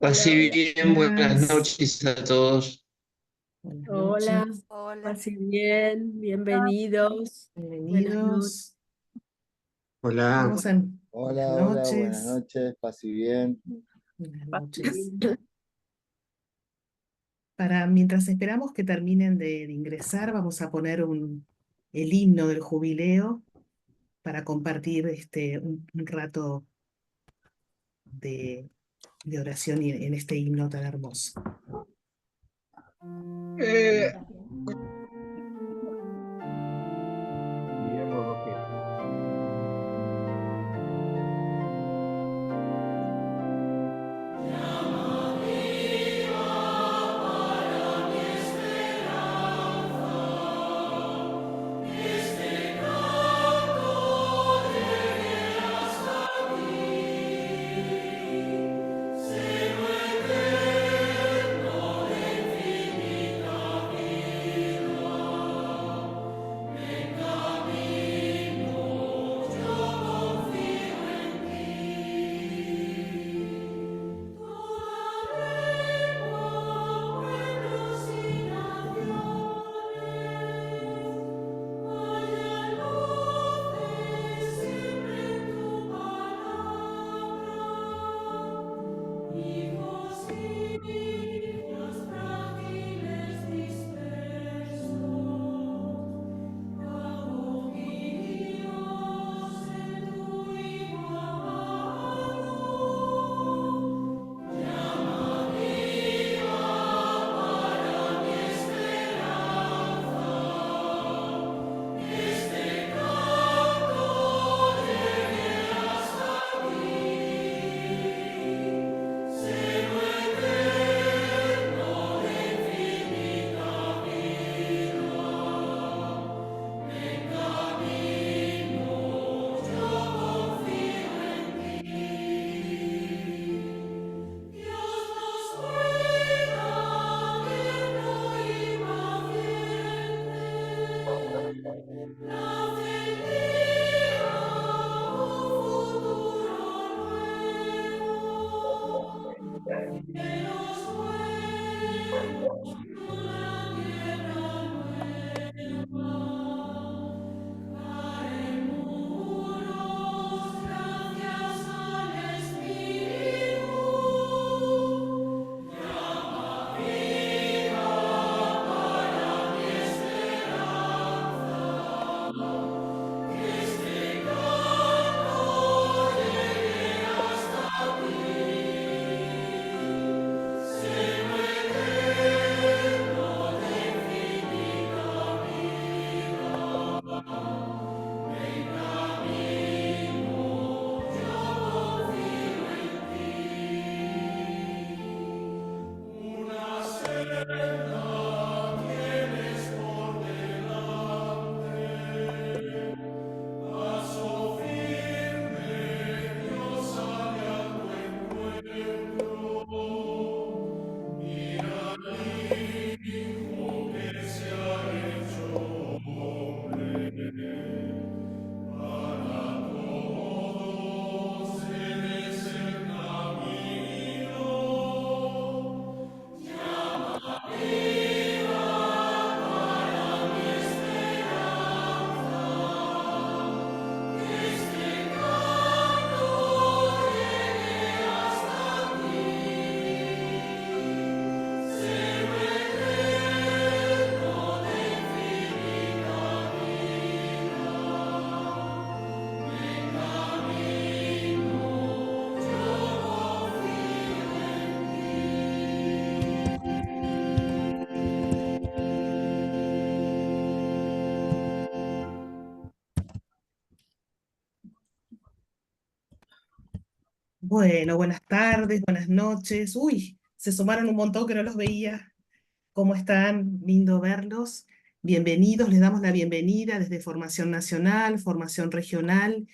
Hola, Así buenas bien, buenas noches. noches a todos. Buenas Hola, noches. Hola, así bien, bienvenidos. Buenas noches. Bienvenidos. Hola. Vamos a... Buenas hola, hola, buenas noches. noches, paz y bien. Buenas Pase noches. bien. Mientras esperamos que terminen de ingresar, vamos a poner el himno del jubileo para compartir un rato de, de oración en este himno tan hermoso. Eh, Guillermo Roque. Bueno, buenas tardes, buenas noches. Uy, se sumaron un montón que no los veía. ¿Cómo están? Lindo verlos. Bienvenidos, les damos la bienvenida desde Formación Nacional, Formación Regional.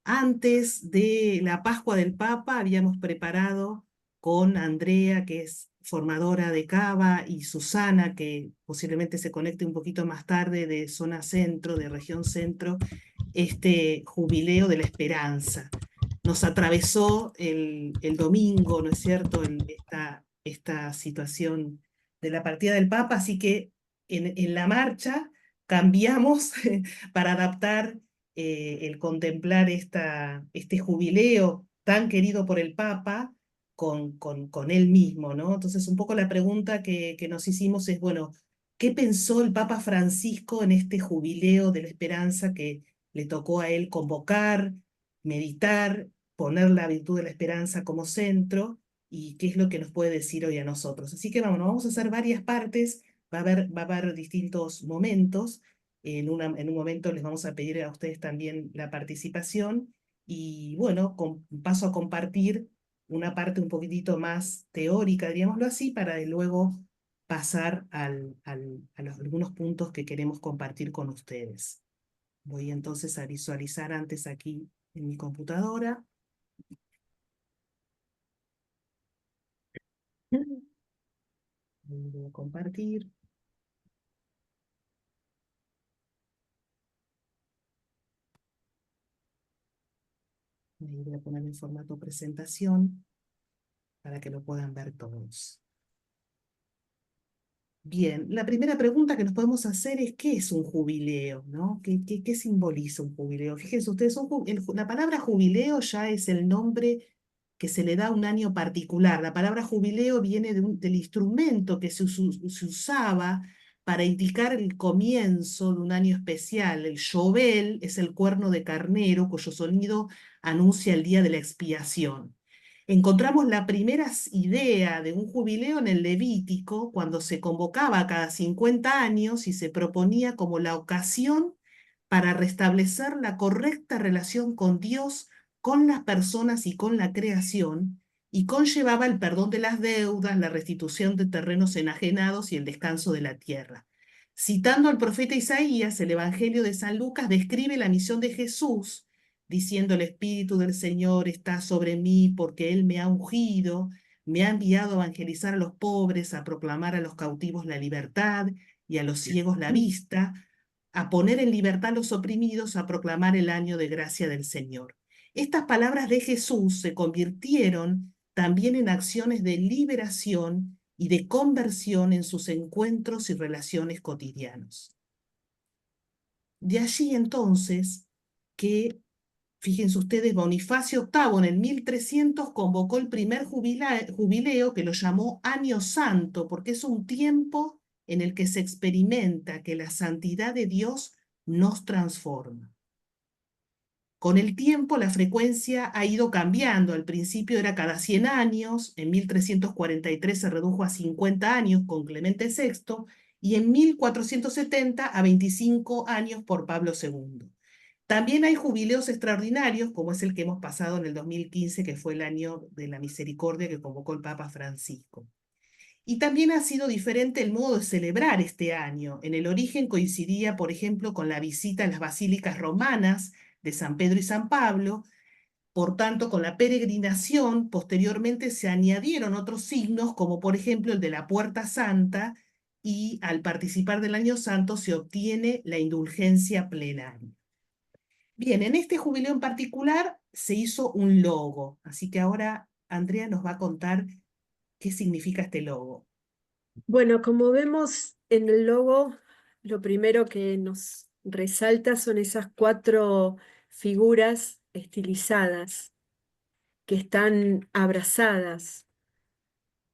Antes de la Pascua del Papa habíamos preparado con Andrea, que es formadora de Cava, y Susana, que posiblemente se conecte un poquito más tarde de zona centro, de región centro, este jubileo de la esperanza. nos atravesó el domingo, ¿no es cierto?, esta situación de la partida del Papa, así que en la marcha cambiamos para adaptar el contemplar este jubileo tan querido por el Papa con él mismo, ¿no? Entonces, un poco la pregunta que nos hicimos es, bueno, ¿qué pensó el Papa Francisco en este jubileo de la esperanza que le tocó a él convocar, meditar, poner la virtud de la esperanza como centro? ¿Y qué es lo que nos puede decir hoy a nosotros? Así que vamos a hacer varias partes, va a haber distintos momentos. En un momento les vamos a pedir a ustedes también la participación y bueno, paso a compartir una parte un poquitito más teórica, diríamoslo así, para de luego pasar a algunos puntos que queremos compartir con ustedes. Voy entonces a visualizar antes aquí en mi computadora. Voy a compartir. Voy a poner en formato presentación para que lo puedan ver todos. Bien, la primera pregunta que nos podemos hacer es ¿qué es un jubileo? ¿No? ¿Qué simboliza un jubileo? Fíjense ustedes, la palabra jubileo ya es el nombre que se le da a un año particular. La palabra jubileo viene del instrumento que se usaba para indicar el comienzo de un año especial. El yobel es el cuerno de carnero cuyo sonido anuncia el día de la expiación. Encontramos la primera idea de un jubileo en el Levítico, cuando se convocaba cada 50 años y se proponía como la ocasión para restablecer la correcta relación con Dios, con las personas y con la creación, y conllevaba el perdón de las deudas, la restitución de terrenos enajenados y el descanso de la tierra. Citando al profeta Isaías, el Evangelio de San Lucas describe la misión de Jesús diciendo el Espíritu del Señor está sobre mí porque Él me ha ungido, me ha enviado a evangelizar a los pobres, a proclamar a los cautivos la libertad y a los ciegos la vista, a poner en libertad a los oprimidos, a proclamar el año de gracia del Señor. Estas palabras de Jesús se convirtieron también en acciones de liberación y de conversión en sus encuentros y relaciones cotidianos. De allí entonces que fíjense ustedes, Bonifacio VIII en el 1300 convocó el primer jubileo que lo llamó Año Santo, porque es un tiempo en el que se experimenta que la santidad de Dios nos transforma. Con el tiempo la frecuencia ha ido cambiando, al principio era cada 100 años, en 1343 se redujo a 50 años con Clemente VI y en 1470 a 25 años por Pablo II. También hay jubileos extraordinarios, como es el que hemos pasado en el 2015, que fue el año de la misericordia que convocó el Papa Francisco. Y también ha sido diferente el modo de celebrar este año. En el origen coincidía, por ejemplo, con la visita a las basílicas romanas de San Pedro y San Pablo. Por tanto, con la peregrinación, posteriormente se añadieron otros signos, como por ejemplo el de la Puerta Santa, y al participar del Año Santo se obtiene la indulgencia plenaria. Bien, en este jubileo en particular se hizo un logo, así que ahora Andrea nos va a contar qué significa este logo. Bueno, como vemos en el logo, lo primero que nos resalta son esas 4 figuras estilizadas que están abrazadas,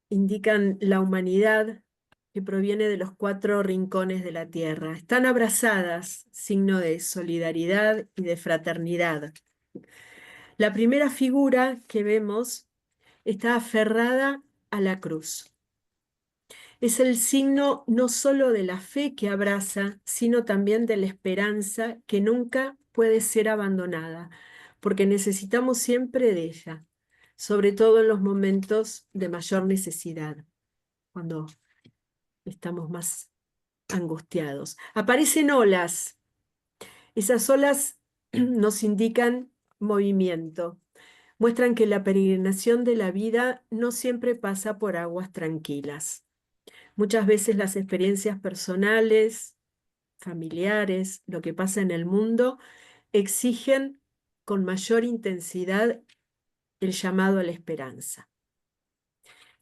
indican la humanidad que proviene de los 4 rincones de la tierra. Están abrazadas, signo de solidaridad y de fraternidad. La primera figura que vemos está aferrada a la cruz. Es el signo no solo de la fe que abraza, sino también de la esperanza que nunca puede ser abandonada, porque necesitamos siempre de ella, sobre todo en los momentos de mayor necesidad, cuando estamos más angustiados. Aparecen olas. Esas olas nos indican movimiento, muestran que la peregrinación de la vida no siempre pasa por aguas tranquilas. Muchas veces las experiencias personales, familiares, lo que pasa en el mundo, exigen con mayor intensidad el llamado a la esperanza.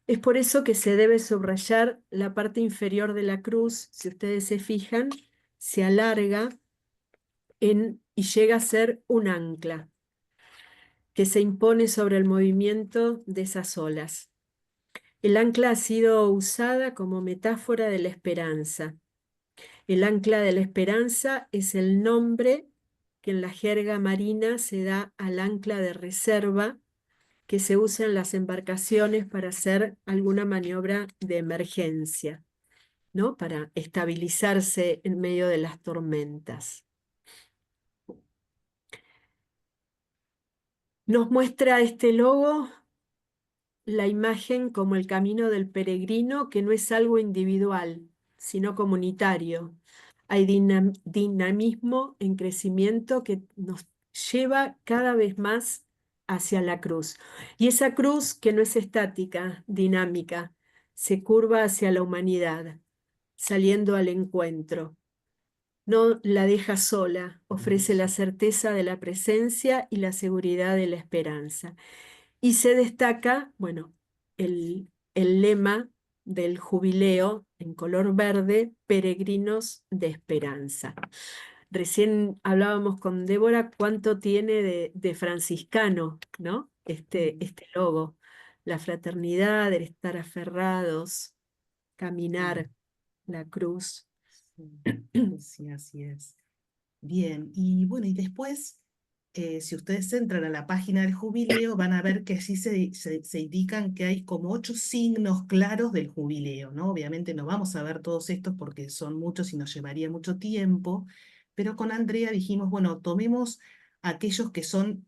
Es por eso que se debe subrayar la parte inferior de la cruz. Si ustedes se fijan, se alarga y llega a ser un ancla que se impone sobre el movimiento de esas olas. El ancla ha sido usada como metáfora de la esperanza. El ancla de la esperanza es el nombre que en la jerga marina se da al ancla de reserva que se usa en las embarcaciones para hacer alguna maniobra de emergencia, ¿no? Para estabilizarse en medio de las tormentas. Nos muestra este logo la imagen como el camino del peregrino, que no es algo individual, sino comunitario. Hay dinamismo en crecimiento que nos lleva cada vez más hacia la cruz. Y esa cruz que no es estática, dinámica, se curva hacia la humanidad, saliendo al encuentro. No la deja sola, ofrece la certeza de la presencia y la seguridad de la esperanza. Y se destaca, bueno, el lema del jubileo en color verde, peregrinos de esperanza. Recién hablábamos con Débora cuánto tiene de franciscano, ¿no? Este logo, la fraternidad, el estar aferrados, caminar la cruz. Sí, así es. Bien, y bueno, y después, si ustedes entran a la página del jubileo, van a ver que allí se indican que hay como 8 signos claros del jubileo, ¿no? Obviamente no vamos a ver todos estos porque son muchos y nos llevaría mucho tiempo, pero con Andrea dijimos, bueno, tomemos aquellos que son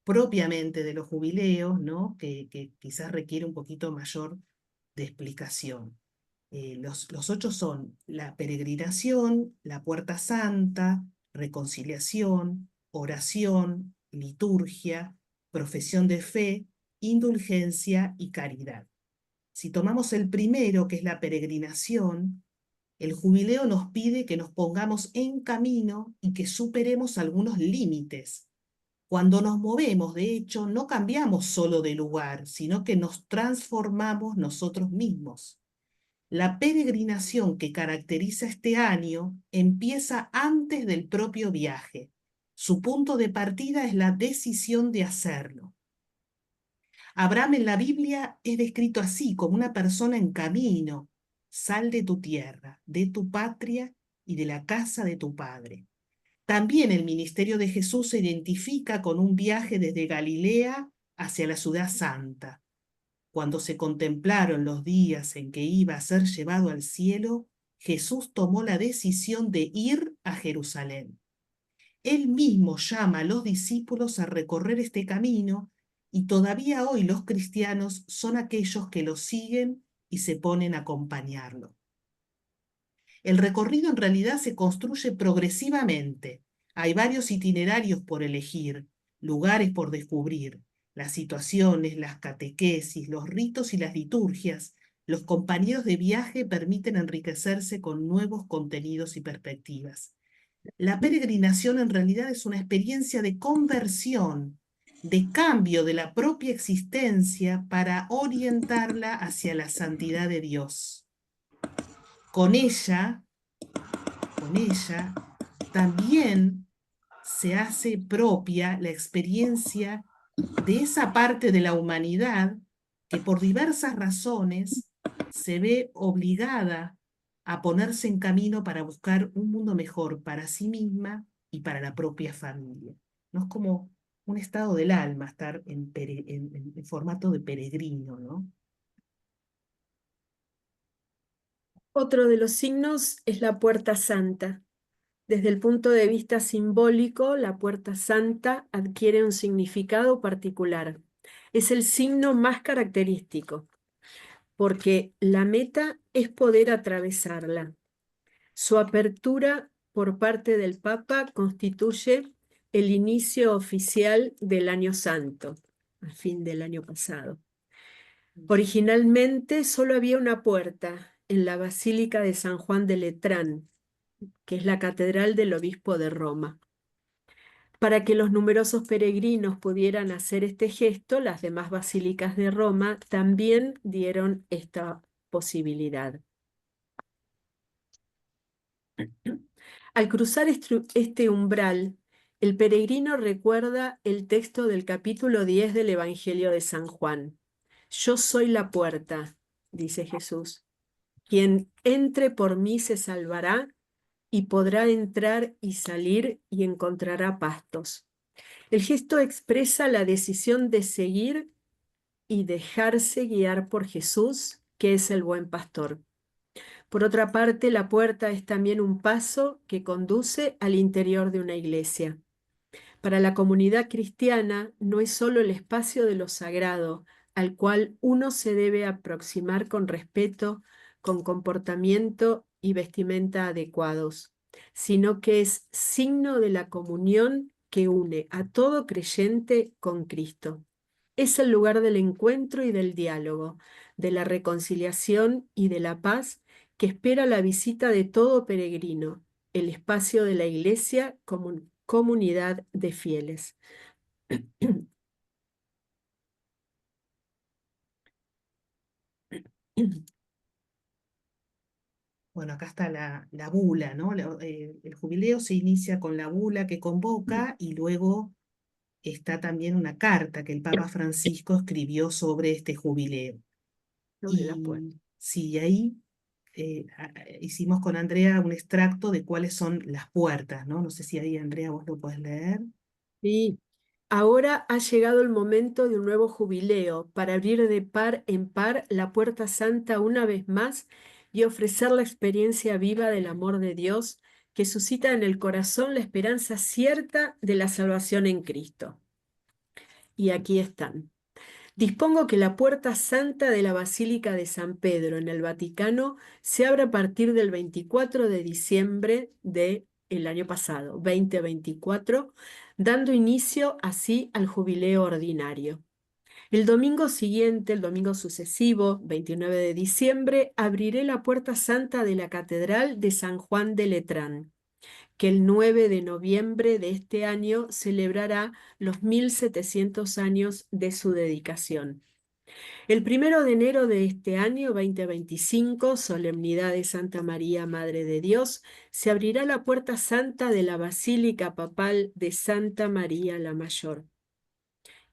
propiamente de los jubileos, ¿no? Que quizás requiere un poquito mayor de explicación. Los 8 son la peregrinación, la puerta santa, reconciliación, oración, liturgia, profesión de fe, indulgencia y caridad. Si tomamos el primero, que es la peregrinación, el jubileo nos pide que nos pongamos en camino y que superemos algunos límites. Cuando nos movemos, de hecho, no cambiamos solo de lugar, sino que nos transformamos nosotros mismos. La peregrinación que caracteriza este año empieza antes del propio viaje. Su punto de partida es la decisión de hacerlo. Abraham en la Biblia es descrito así, como una persona en camino. Sal de tu tierra, de tu patria y de la casa de tu padre. También el ministerio de Jesús se identifica con un viaje desde Galilea hacia la ciudad santa. Cuando se contemplaron los días en que iba a ser llevado al cielo, Jesús tomó la decisión de ir a Jerusalén. Él mismo llama a los discípulos a recorrer este camino y todavía hoy los cristianos son aquellos que lo siguen y se ponen a acompañarlo. El recorrido en realidad se construye progresivamente. Hay varios itinerarios por elegir, lugares por descubrir, las situaciones, las catequesis, los ritos y las liturgias. Los compañeros de viaje permiten enriquecerse con nuevos contenidos y perspectivas. La peregrinación en realidad es una experiencia de conversión, de cambio de la propia existencia para orientarla hacia la santidad de Dios. Con ella también se hace propia la experiencia de esa parte de la humanidad que por diversas razones se ve obligada a ponerse en camino para buscar un mundo mejor para sí misma y para la propia familia. No es como un estado del alma estar en formato de peregrino, ¿no? Otro de los signos es la puerta santa. Desde el punto de vista simbólico, la puerta santa adquiere un significado particular. Es el signo más característico, porque la meta es poder atravesarla. Su apertura por parte del Papa constituye el inicio oficial del Año Santo, al fin del año pasado. Originalmente solo había una puerta en la Basílica de San Juan de Letrán, que es la catedral del obispo de Roma. Para que los numerosos peregrinos pudieran hacer este gesto, las demás basílicas de Roma también dieron esta posibilidad. Al cruzar este umbral, el peregrino recuerda el texto del capítulo 10 del Evangelio de San Juan. Yo soy la puerta, dice Jesús. Quien entre por mí se salvará y podrá entrar y salir y encontrará pastos. El gesto expresa la decisión de seguir y dejarse guiar por Jesús, que es el buen pastor. Por otra parte, la puerta es también un paso que conduce al interior de una iglesia. Para la comunidad cristiana no es solo el espacio de lo sagrado, al cual uno se debe aproximar con respeto, con comportamiento y vestimenta adecuados, sino que es signo de la comunión que une a todo creyente con Cristo. Es el lugar del encuentro y del diálogo, de la reconciliación y de la paz que espera la visita de todo peregrino, el espacio de la iglesia como comunidad de fieles. Bueno, acá está la bula, ¿no? El jubileo se inicia con la bula que convoca y luego está también una carta que el Papa Francisco escribió sobre este jubileo. Sobre la puerta. Y sí, ahí hicimos con Andrea un extracto de cuáles son las puertas, ¿no? No sé si ahí, Andrea, vos lo podés leer. Sí. Ahora ha llegado el momento de un nuevo jubileo para abrir de par en par la puerta santa una vez más y ofrecer la experiencia viva del amor de Dios que suscita en el corazón la esperanza cierta de la salvación en Cristo. Y aquí están. Dispongo que la puerta santa de la Basílica de San Pedro en el Vaticano se abra a partir del 24 de diciembre del año pasado, 2024, dando inicio así al jubileo ordinario. El domingo siguiente, el domingo sucesivo, 29 de diciembre, abriré la puerta santa de la Catedral de San Juan de Letrán, que el 9 de noviembre de este año celebrará los 1700 años de su dedicación. El 1 de enero de este año 2025, solemnidad de Santa María, Madre de Dios, se abrirá la puerta santa de la Basílica Papal de Santa María la Mayor.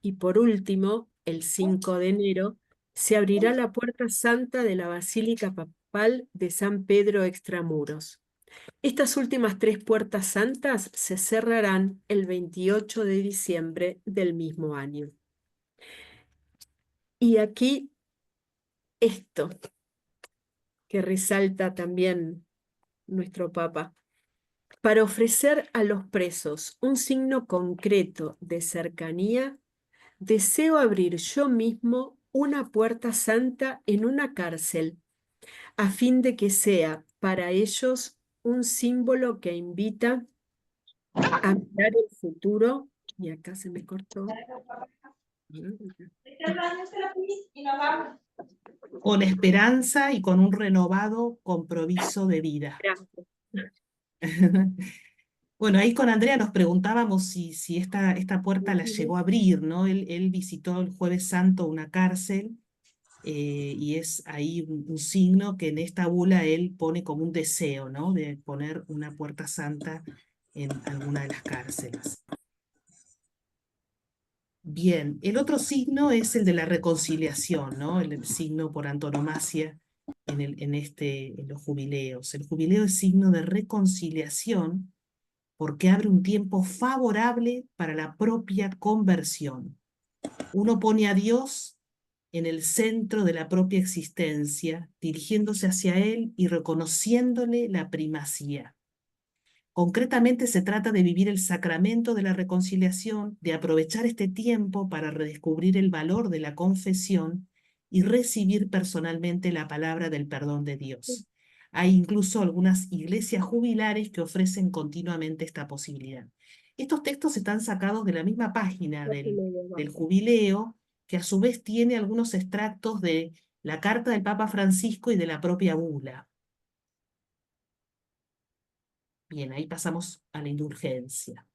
Y por último, el 5 de enero, se abrirá la puerta santa de la Basílica Papal de San Pedro Extramuros. Estas últimas tres puertas santas se cerrarán el 28 de diciembre del mismo año. Y aquí esto que resalta también nuestro Papa, para ofrecer a los presos un signo concreto de cercanía, deseo abrir yo mismo una puerta santa en una cárcel, a fin de que sea para ellos un símbolo que invita a mirar el futuro. Y acá se me cortó. Con esperanza y con un renovado compromiso de vida. Gracias. Bueno, ahí con Andrea nos preguntábamos si esta puerta la llegó a abrir, ¿no? Él visitó el Jueves Santo una cárcel y es ahí un signo que en esta bula él pone como un deseo, ¿no? De poner una puerta santa en alguna de las cárceles. Bien, el otro signo es el de la reconciliación, ¿no? El signo por antonomasia en los jubileos. El jubileo es signo de reconciliación porque abre un tiempo favorable para la propia conversión. Uno pone a Dios en el centro de la propia existencia, dirigiéndose hacia Él y reconociéndole la primacía. Concretamente se trata de vivir el sacramento de la reconciliación, de aprovechar este tiempo para redescubrir el valor de la confesión y recibir personalmente la palabra del perdón de Dios. Hay incluso algunas iglesias jubilares que ofrecen continuamente esta posibilidad. Estos textos están sacados de la misma página del jubileo, que a su vez tiene algunos extractos de la carta del Papa Francisco y de la propia bula. Bien, ahí pasamos a la indulgencia.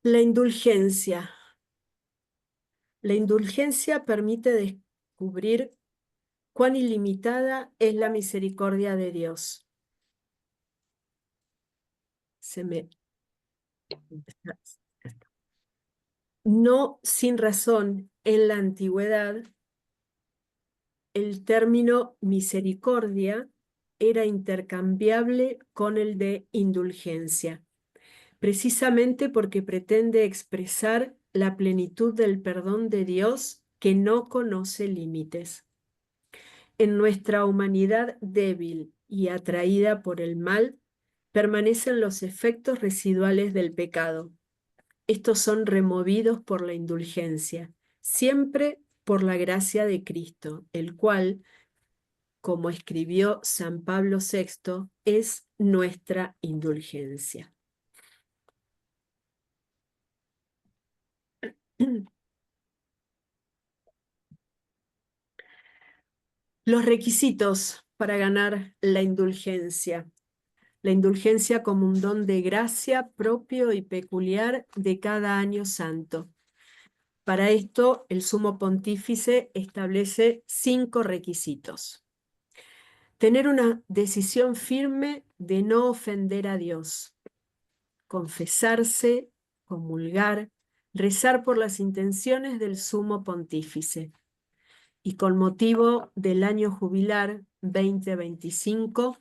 La indulgencia. La indulgencia permite descubrir cuán ilimitada es la misericordia de Dios. No sin razón, en la antigüedad, el término misericordia era intercambiable con el de indulgencia, precisamente porque pretende expresar la plenitud del perdón de Dios que no conoce límites. En nuestra humanidad débil y atraída por el mal, permanecen los efectos residuales del pecado. Estos son removidos por la indulgencia, siempre por la gracia de Cristo, el cual, como escribió San Pablo VI, es nuestra indulgencia. Los requisitos para ganar la indulgencia. La indulgencia como un don de gracia propio y peculiar de cada año santo. Para esto, el Sumo Pontífice establece 5 requisitos. Tener una decisión firme de no ofender a Dios. Confesarse, comulgar, rezar por las intenciones del Sumo Pontífice. Y con motivo del año jubilar 2025,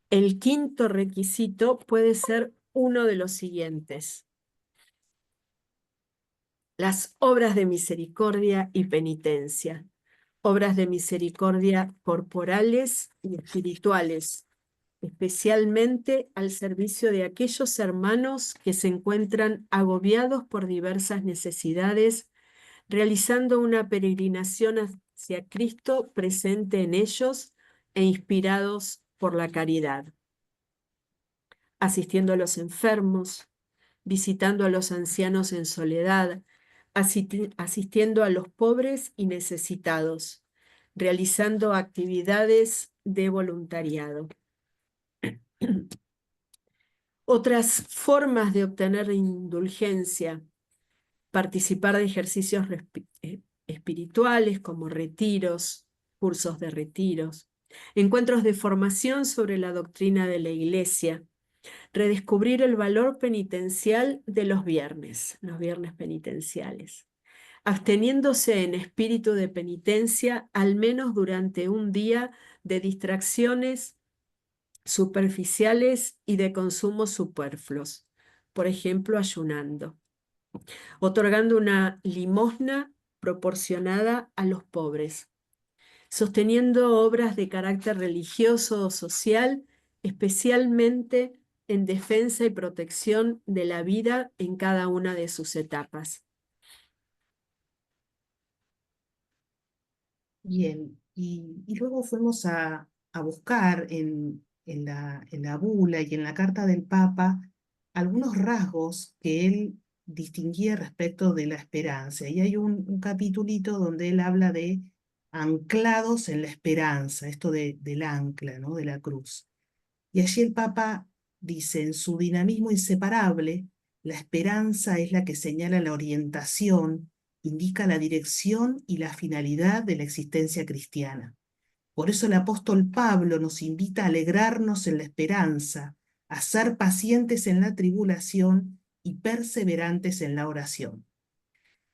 el 5.º requisito puede ser uno de los siguientes: las obras de misericordia y penitencia, obras de misericordia corporales y espirituales, especialmente al servicio de aquellos hermanos que se encuentran agobiados por diversas necesidades, realizando una peregrinación hacia Cristo presente en ellos e inspirados por la caridad, asistiendo a los enfermos, visitando a los ancianos en soledad, asistiendo a los pobres y necesitados, realizando actividades de voluntariado. Otras formas de obtener indulgencia: participar de ejercicios espirituales como retiros, cursos de retiros, encuentros de formación sobre la doctrina de la Iglesia, redescubrir el valor penitencial de los viernes penitenciales, absteniéndose en espíritu de penitencia al menos durante un día de distracciones superficiales y de consumos superfluos, por ejemplo, ayunando, otorgando una limosna proporcionada a los pobres, sosteniendo obras de carácter religioso o social, especialmente en defensa y protección de la vida en cada una de sus etapas. Bien, y luego fuimos a buscar en la bula y en la carta del Papa algunos rasgos que él distinguía respecto de la esperanza. Y hay un capitulito donde él habla de anclados en la esperanza, esto del ancla, ¿no? De la cruz. Y allí el Papa dice: en su dinamismo inseparable, la esperanza es la que señala la orientación, indica la dirección y la finalidad de la existencia cristiana. Por eso el apóstol Pablo nos invita a alegrarnos en la esperanza, a ser pacientes en la tribulación y perseverantes en la oración.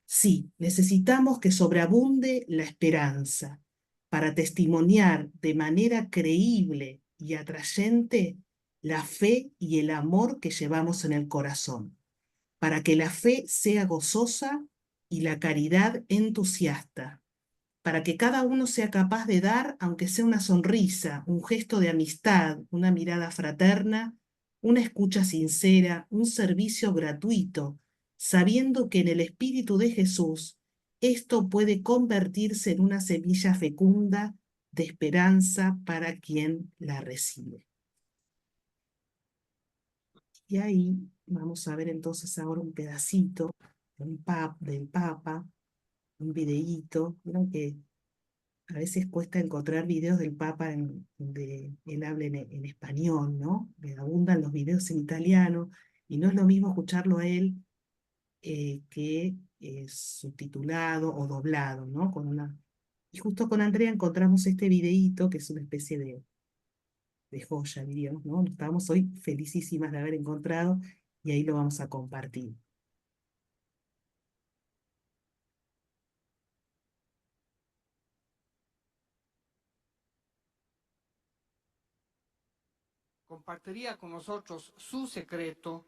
Sí, necesitamos que sobreabunde la esperanza para testimoniar de manera creíble y atrayente la fe y el amor que llevamos en el corazón, para que la fe sea gozosa y la caridad entusiasta, para que cada uno sea capaz de dar, aunque sea una sonrisa, un gesto de amistad, una mirada fraterna, una escucha sincera, un servicio gratuito, sabiendo que en el Espíritu de Jesús esto puede convertirse en una semilla fecunda de esperanza para quien la recibe. Y ahí vamos a ver entonces ahora un pedacito del Papa, un videíto. Vieron que a veces cuesta encontrar videos del Papa donde él habla en español, ¿no? Le abundan los videos en italiano, Y no es lo mismo escucharlo a él que subtitulado o doblado, ¿no? Y justo con Andrea encontramos este videíto que es una especie de joya, diríamos, ¿no? Estábamos hoy felicísimas de haber encontrado y ahí lo vamos a compartir. Compartiría con nosotros su secreto.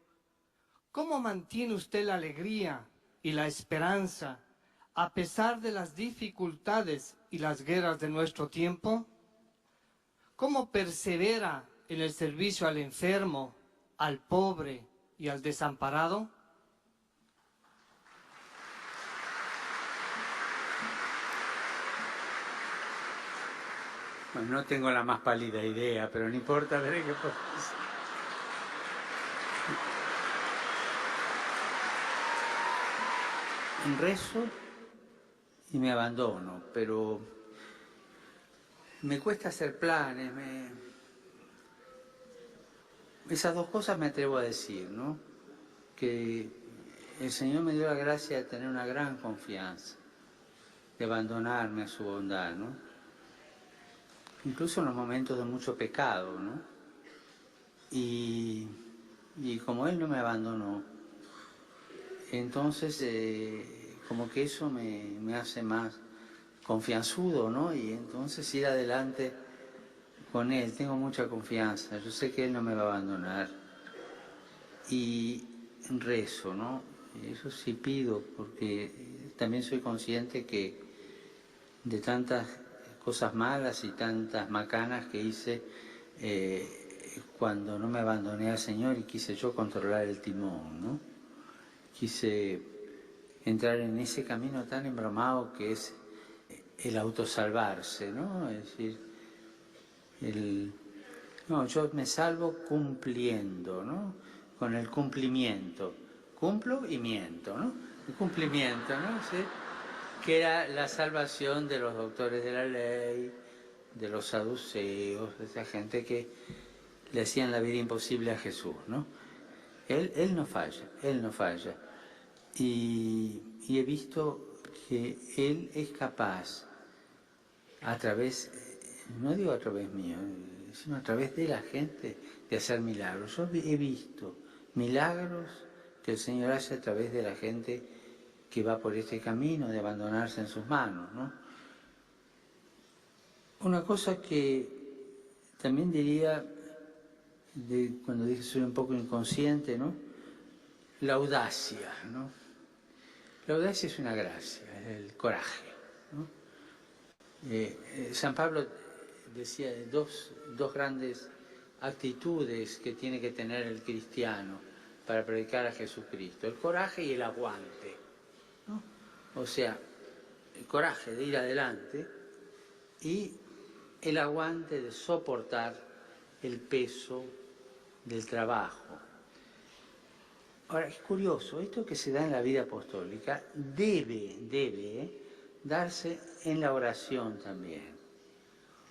¿Cómo mantiene usted la alegría y la esperanza a pesar de las dificultades y las guerras de nuestro tiempo? ¿Cómo persevera en el servicio al enfermo, al pobre y al desamparado? Bueno, no tengo la más pálida idea, pero no importa, veré qué puedo hacer. Rezo y me abandono, pero me cuesta hacer planes, esas dos cosas me atrevo a decir, ¿no? Que el Señor me dio la gracia de tener una gran confianza, de abandonarme a su bondad, ¿no? Incluso en los momentos de mucho pecado, ¿no? Y como Él no me abandonó, entonces como que eso me hace más confianzudo, ¿no? Y entonces ir adelante con Él, tengo mucha confianza, yo sé que Él no me va a abandonar. Y rezo, ¿no? Eso sí pido, porque también soy consciente que de tantas cosas malas y tantas macanas que hice cuando no me abandoné al Señor y quise yo controlar el timón, ¿no? Quise entrar en ese camino tan embromado que es el autosalvarse, ¿no? Es decir, no, yo me salvo cumpliendo, ¿no? Con el cumplimiento. Cumplo y miento, ¿no? El cumplimiento, ¿no? ¿Sí? Que era la salvación de los doctores de la ley, de los saduceos, de esa gente que le hacían la vida imposible a Jesús, ¿no? Él no falla, Él no falla. Y he visto que Él es capaz, a través, no digo a través mío, sino a través de la gente, de hacer milagros. Yo he visto milagros que el Señor hace a través de la gente que va por este camino de abandonarse en sus manos, ¿no? Una cosa que también diría, cuando dije soy un poco inconsciente, ¿no? La audacia, ¿no? La audacia es una gracia, es el coraje, ¿no? San Pablo decía dos grandes actitudes que tiene que tener el cristiano para predicar a Jesucristo: el coraje y el aguante, ¿no? O sea, el coraje de ir adelante y el aguante de soportar el peso del trabajo. Ahora, es curioso, esto que se da en la vida apostólica debe darse en la oración también.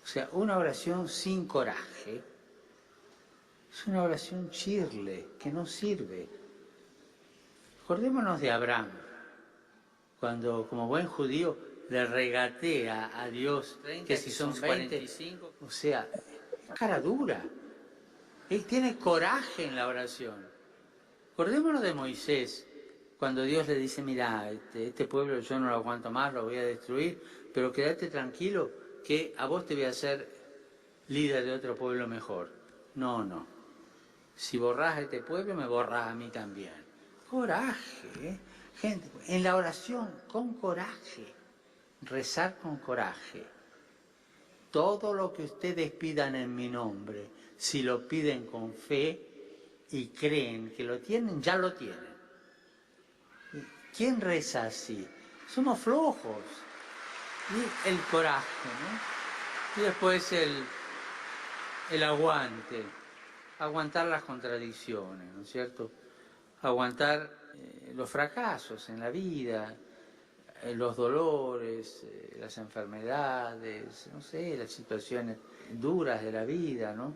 O sea, una oración sin coraje es una oración chirle, que no sirve. Acordémonos de Abraham, cuando como buen judío le regatea a Dios que si son 45, o sea, cara dura. Él tiene coraje en la oración. Acordémonos de Moisés, cuando Dios le dice: mira, este pueblo yo no lo aguanto más, lo voy a destruir, pero quédate tranquilo que a vos te voy a hacer líder de otro pueblo mejor. No. Si borrás a este pueblo, me borrás a mí también. Coraje, ¿eh? Gente, en la oración, con coraje, rezar con coraje. Todo lo que ustedes pidan en mi nombre, si lo piden con fe y creen que lo tienen, ya lo tienen. ¿Quién reza así? Somos flojos. Y el coraje, ¿no? Y después el aguante. Aguantar las contradicciones, ¿no es cierto? Aguantar los fracasos en la vida, los dolores, las enfermedades, no sé, las situaciones duras de la vida, ¿no?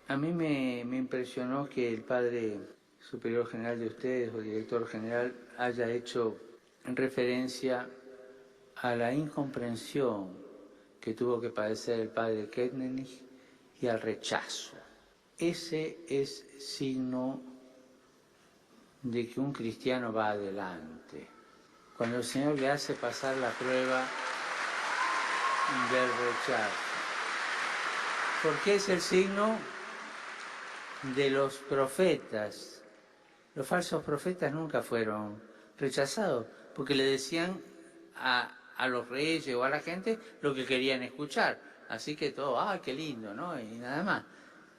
A mí me impresionó que el padre superior general de ustedes o director general haya hecho referencia a la incomprensión que tuvo que padecer el padre Kettenich y al rechazo. Ese es signo de que un cristiano va adelante. Cuando el Señor le hace pasar la prueba del rechazo. Porque es el signo de los profetas. Los falsos profetas nunca fueron rechazados, porque le decían a los reyes o a la gente lo que querían escuchar. Así que todo, qué lindo, ¿no? Y nada más.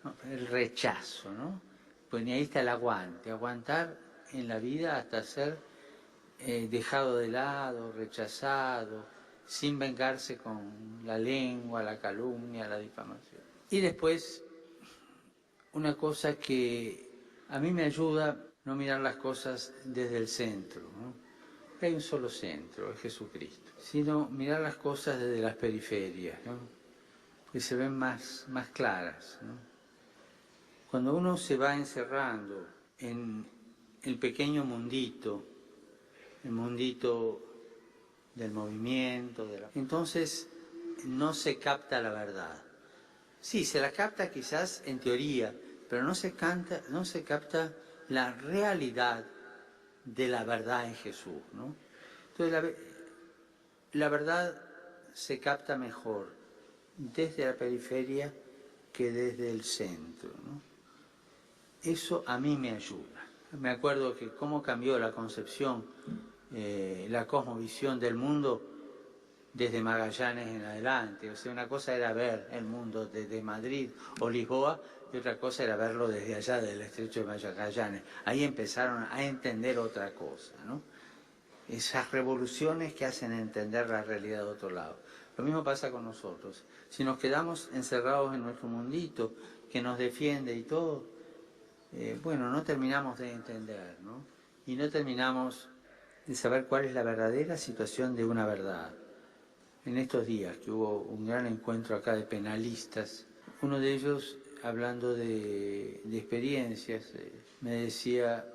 No, el rechazo, ¿no? Pues ni ahí está el aguante. Aguantar en la vida hasta ser dejado de lado, rechazado, sin vengarse con la lengua, la calumnia, la difamación. Y después, una cosa que a mí me ayuda no mirar las cosas desde el centro, ¿no? Hay un solo centro, es Jesucristo, sino mirar las cosas desde las periferias, ¿no? Que se ven más claras, ¿no? Cuando uno se va encerrando en el pequeño mundito, el mundito del movimiento, entonces no se capta la verdad. Sí, se la capta quizás en teoría, pero no se capta la realidad de la verdad en Jesús, ¿no? Entonces la verdad se capta mejor desde la periferia que desde el centro, ¿no? Eso a mí me ayuda. Me acuerdo que cómo cambió la concepción, la cosmovisión del mundo desde Magallanes en adelante. O sea, una cosa era ver el mundo desde Madrid o Lisboa y otra cosa era verlo desde allá, del estrecho de Magallanes. Ahí empezaron a entender otra cosa, ¿no? Esas revoluciones que hacen entender la realidad de otro lado. Lo mismo pasa con nosotros. Si nos quedamos encerrados en nuestro mundito que nos defiende y todo, bueno, no terminamos de entender, ¿no? Y no terminamos de saber cuál es la verdadera situación de una verdad. En estos días que hubo un gran encuentro acá de penalistas, uno de ellos, hablando de experiencias, me decía,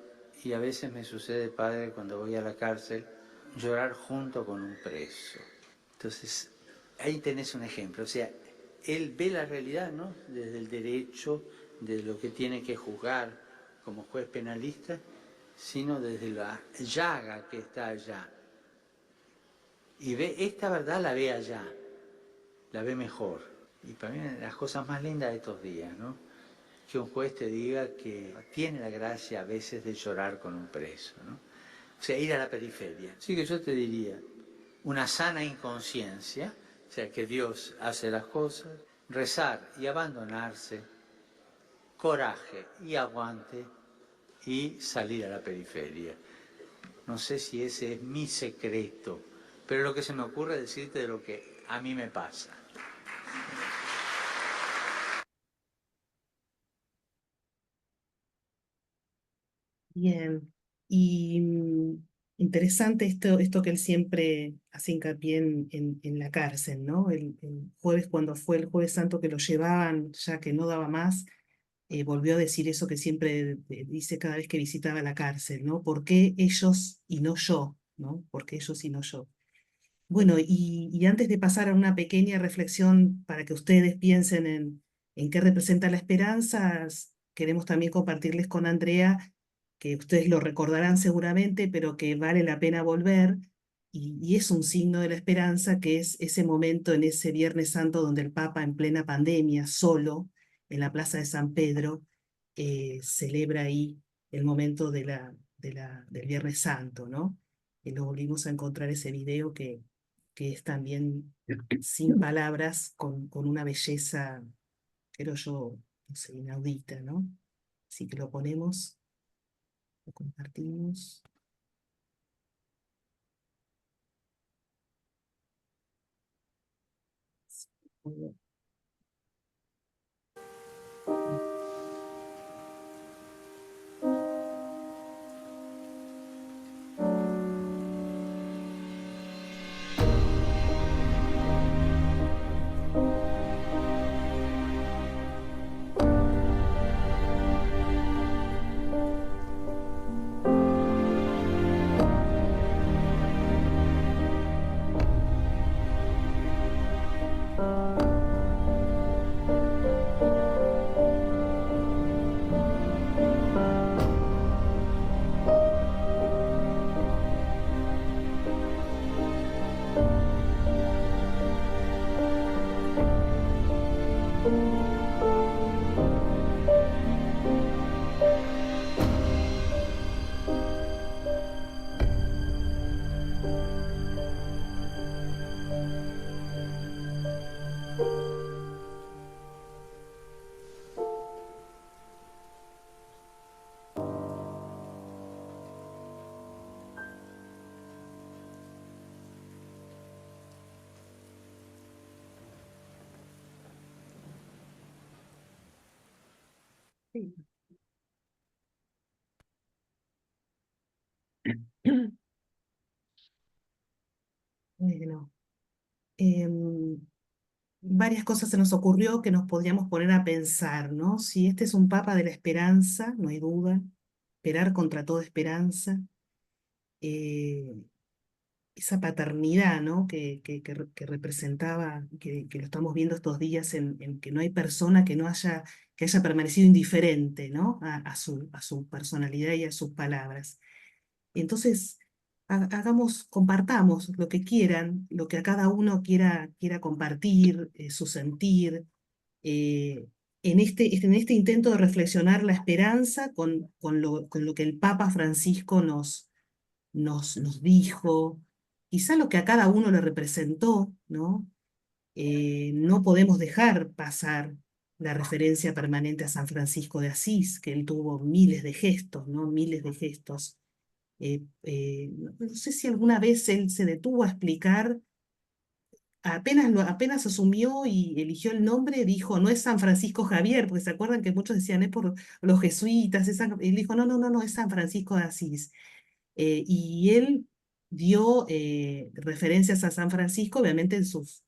y a veces me sucede, padre, cuando voy a la cárcel, llorar junto con un preso. Entonces, ahí tenés un ejemplo. O sea, él ve la realidad, ¿no? Desde el derecho, de lo que tiene que juzgar como juez penalista, sino desde la llaga que está allá. Y ve, esta verdad la ve allá, la ve mejor. Y para mí una de las cosas más lindas de estos días, ¿no? Que un juez te diga que tiene la gracia a veces de llorar con un preso, ¿no? O sea, ir a la periferia. Así que yo te diría, una sana inconsciencia, o sea, que Dios hace las cosas, rezar y abandonarse, coraje y aguante y salir a la periferia. No sé si ese es mi secreto, pero lo que se me ocurre es decirte de lo que a mí me pasa. Bien, y interesante esto que él siempre hace hincapié en la cárcel, ¿no? El jueves, cuando fue el Jueves Santo que lo llevaban, ya que no daba más, volvió a decir eso que siempre dice cada vez que visitaba la cárcel, ¿no? ¿Por qué ellos y no yo? ¿No? ¿Por qué ellos y no yo? Bueno, y antes de pasar a una pequeña reflexión para que ustedes piensen en qué representa la esperanza, queremos también compartirles con Andrea, que ustedes lo recordarán seguramente, pero que vale la pena volver, y es un signo de la esperanza, que es ese momento en ese Viernes Santo donde el Papa, en plena pandemia, solo, en la Plaza de San Pedro, celebra ahí el momento del Viernes Santo, ¿no? Y lo volvimos a encontrar ese video que es también sin palabras, con una belleza, creo yo, no sé, inaudita, ¿no? Así que lo ponemos, lo compartimos. Muy bien. Sí. Bueno, em, varias cosas se nos ocurrió que nos podríamos poner a pensar, ¿no? Si este es un papa de la esperanza, no hay duda, esperar contra toda esperanza, eh, esa paternidad, ¿no? Que representaba, que lo estamos viendo estos días en que no hay persona que haya permanecido indiferente, ¿no? A su personalidad y a sus palabras. Entonces, compartamos lo que quieran, lo que a cada uno quiera compartir, su sentir, eh, en este intento de reflexionar la esperanza con lo que el Papa Francisco nos dijo, quizá lo que a cada uno le representó, ¿no? No podemos dejar pasar la referencia permanente a San Francisco de Asís, que él tuvo miles de gestos, ¿no? Miles de gestos. No sé si alguna vez él se detuvo a explicar, apenas asumió y eligió el nombre, dijo, no es San Francisco Javier, porque se acuerdan que muchos decían, es por los jesuitas, él dijo, no, no, no, no, es San Francisco de Asís. Y él dio referencias a San Francisco, obviamente en sus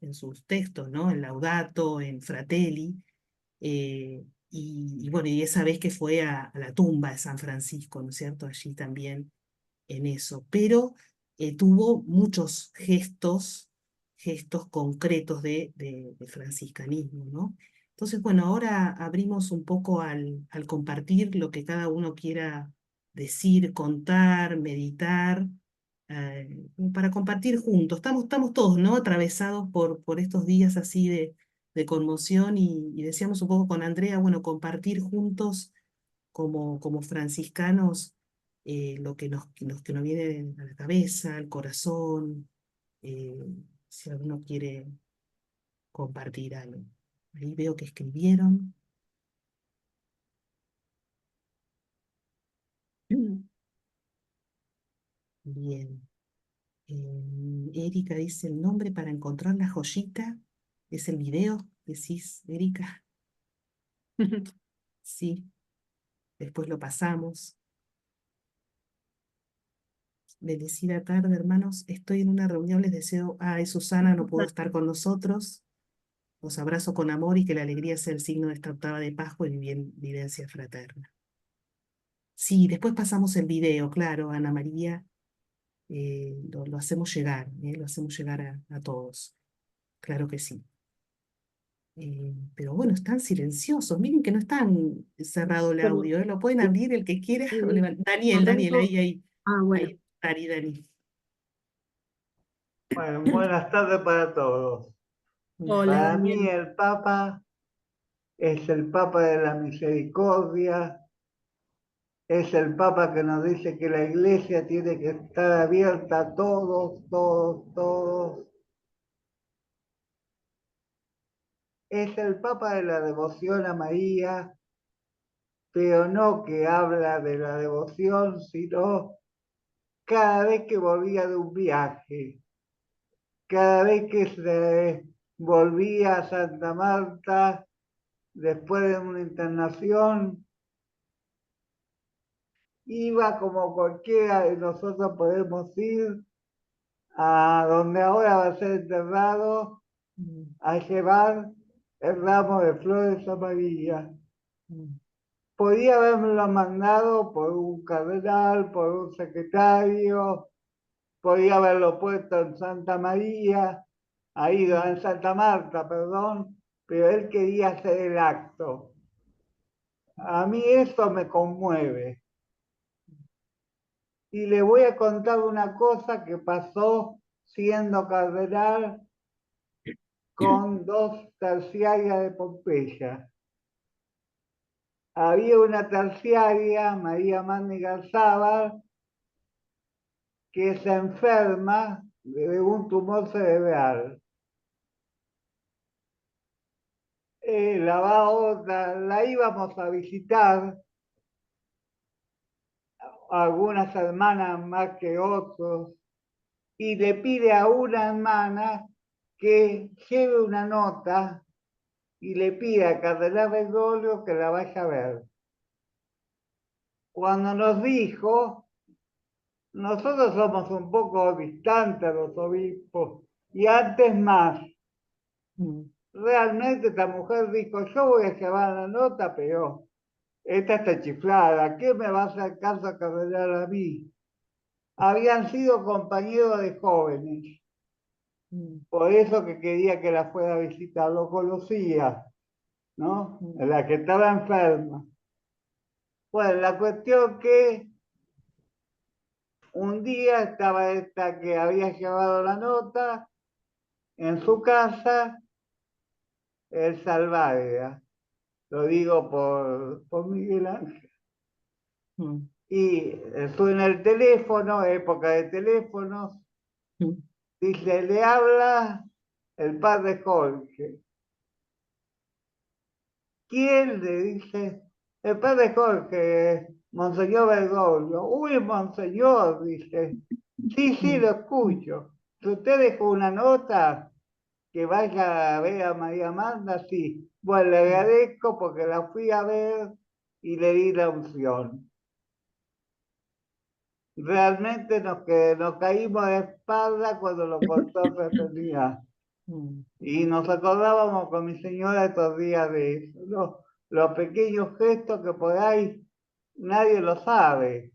textos, ¿no? En Laudato, en Fratelli, y bueno, y esa vez que fue a la tumba de San Francisco, ¿no es cierto? Allí también en eso, pero tuvo muchos gestos concretos de franciscanismo, ¿no? Entonces, bueno, ahora abrimos un poco al compartir lo que cada uno quiera decir, contar, meditar, para compartir juntos. Estamos todos, ¿no? Atravesados por estos días así de conmoción y decíamos un poco con Andrea, bueno, compartir juntos como franciscanos que nos viene a la cabeza, al corazón, eh, si alguno quiere compartir algo. Ahí veo que escribieron. Bien. Erika dice el nombre para encontrar la joyita. ¿Es el video? Decís, Erika. Sí, después lo pasamos. Bendecida tarde, hermanos. Estoy en una reunión, les deseo. Ay, Susana no pudo estar con nosotros. Los abrazo con amor y que la alegría sea el signo de esta octava de Pascua y vivencia fraterna. Sí, después pasamos el video, claro, Ana María, lo hacemos llegar, lo hacemos llegar a todos, claro que sí. Pero bueno, están silenciosos, miren que no están cerrado el Bueno, audio, lo pueden abrir el que quiera. Daniel, arranco. Bueno. ahí, Dani. Bueno, buenas tardes para todos. Hola, Para mí Daniel. el Papa es el Papa de la misericordia, es el Papa que nos dice que la Iglesia tiene que estar abierta a todos, todos, todos. Es el Papa de la devoción a María, pero no que habla de la devoción, sino cada vez que volvía de un viaje, cada vez que se volvía a Santa Marta después de una internación, iba como cualquiera de nosotros podemos ir a donde ahora va a ser enterrado Mm, a llevar el ramo de flores a María. mm, Podía haberlo mandado por un cardenal, por un secretario, podía haberlo puesto en Santa María, ahí en Santa Marta, perdón, pero él quería hacer el acto. A mí eso me conmueve. Y le voy a contar una cosa que pasó siendo cardenal con dos terciarias de Pompeya. Había una terciaria, María Mandi Garzábal, que se enferma de un tumor cerebral. La íbamos a visitar, algunas hermanas más que otros, y le pide a una hermana que lleve una nota y le pide a Cardenal Bergoglio que la vaya a ver. cuando nos dijo, nosotros somos un poco distantes los obispos, y antes más. Realmente esta mujer dijo, yo voy a llevar la nota, pero esta está chiflada, ¿qué me va a hacer caso a cargar a mí? Habían sido compañeros de jóvenes, por eso que quería que la fuera a visitar, lo conocía, ¿no? La que estaba enferma. Bueno, la cuestión que un día estaba esta que había llevado la nota en su casa, el Salvadera, lo digo por Miguel Ángel. Y suena el teléfono, época de teléfonos, dice, le habla el padre Jorge. ¿Quién? Le dice, el padre Jorge, Monseñor Bergoglio. Uy, Monseñor, dice, sí, lo escucho. Si usted dejó una nota, que vaya a ver a María Amanda, sí. Bueno, le agradezco porque la fui a ver y le di la unción. Realmente nos caímos de espalda cuando lo contó Fraternidad. Y nos acordábamos con mi señora estos días de eso, ¿no? Los pequeños gestos que por ahí nadie lo sabe.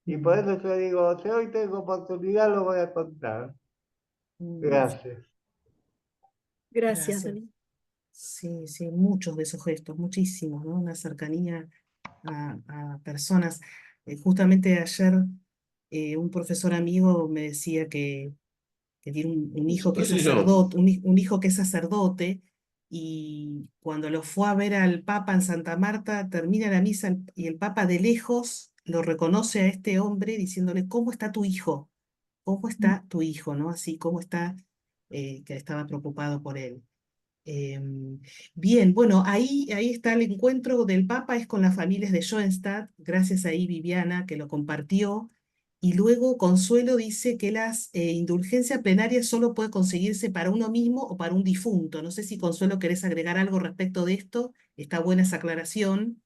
Y por eso yo digo, si hoy tengo oportunidad lo voy a contar. Gracias. Gracias, Dani. Sí, sí, muchos de esos gestos, muchísimos, ¿no? Una cercanía a personas. Justamente ayer un profesor amigo me decía que tiene un hijo que es sacerdote, un hijo que es sacerdote, y cuando lo fue a ver al Papa en Santa Marta, termina la misa y el Papa de lejos lo reconoce a este hombre diciéndole, ¿cómo está tu hijo? ¿Cómo está tu hijo? ¿No? Así, ¿cómo está? Que estaba preocupado por él. Bien, bueno, ahí está el encuentro del Papa, es con las familias de Schoenstatt, gracias ahí Viviana que lo compartió, y luego Consuelo dice que las indulgencias plenarias solo puede conseguirse para uno mismo o para un difunto. No sé si Consuelo querés agregar algo respecto de esto, está buena esa aclaración,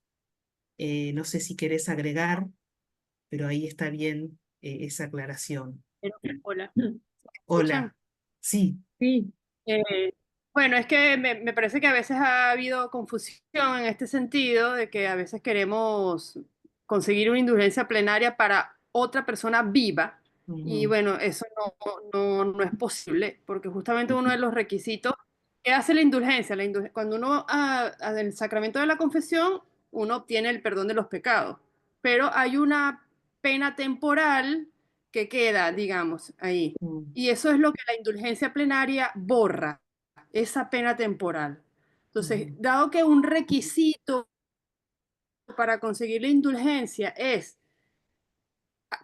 no sé si querés agregar, pero ahí está bien esa aclaración. Hola. Hola, sí. Sí. Bueno, es que me parece que a veces ha habido confusión en este sentido, de que a veces queremos conseguir una indulgencia plenaria para otra persona viva, y bueno, eso no es posible, porque justamente uno de los requisitos que hace la indulgencia, cuando uno del sacramento de la confesión, uno obtiene el perdón de los pecados, pero hay una pena temporal que queda, digamos, ahí. Y eso es lo que la indulgencia plenaria borra, esa pena temporal. Entonces, dado que un requisito para conseguir la indulgencia es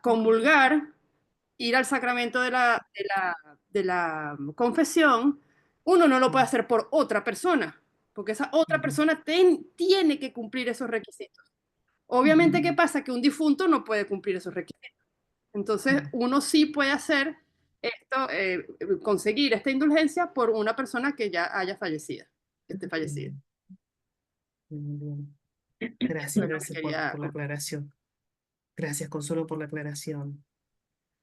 comulgar, ir al sacramento de la confesión, uno no lo puede hacer por otra persona, porque esa otra persona tiene que cumplir esos requisitos. Obviamente, ¿qué pasa? Que un difunto no puede cumplir esos requisitos. Entonces, uno sí puede hacer esto, conseguir esta indulgencia por una persona que ya haya fallecido, que esté fallecida. Bien. Gracias, gracias por la aclaración. Gracias, Consuelo, por la aclaración.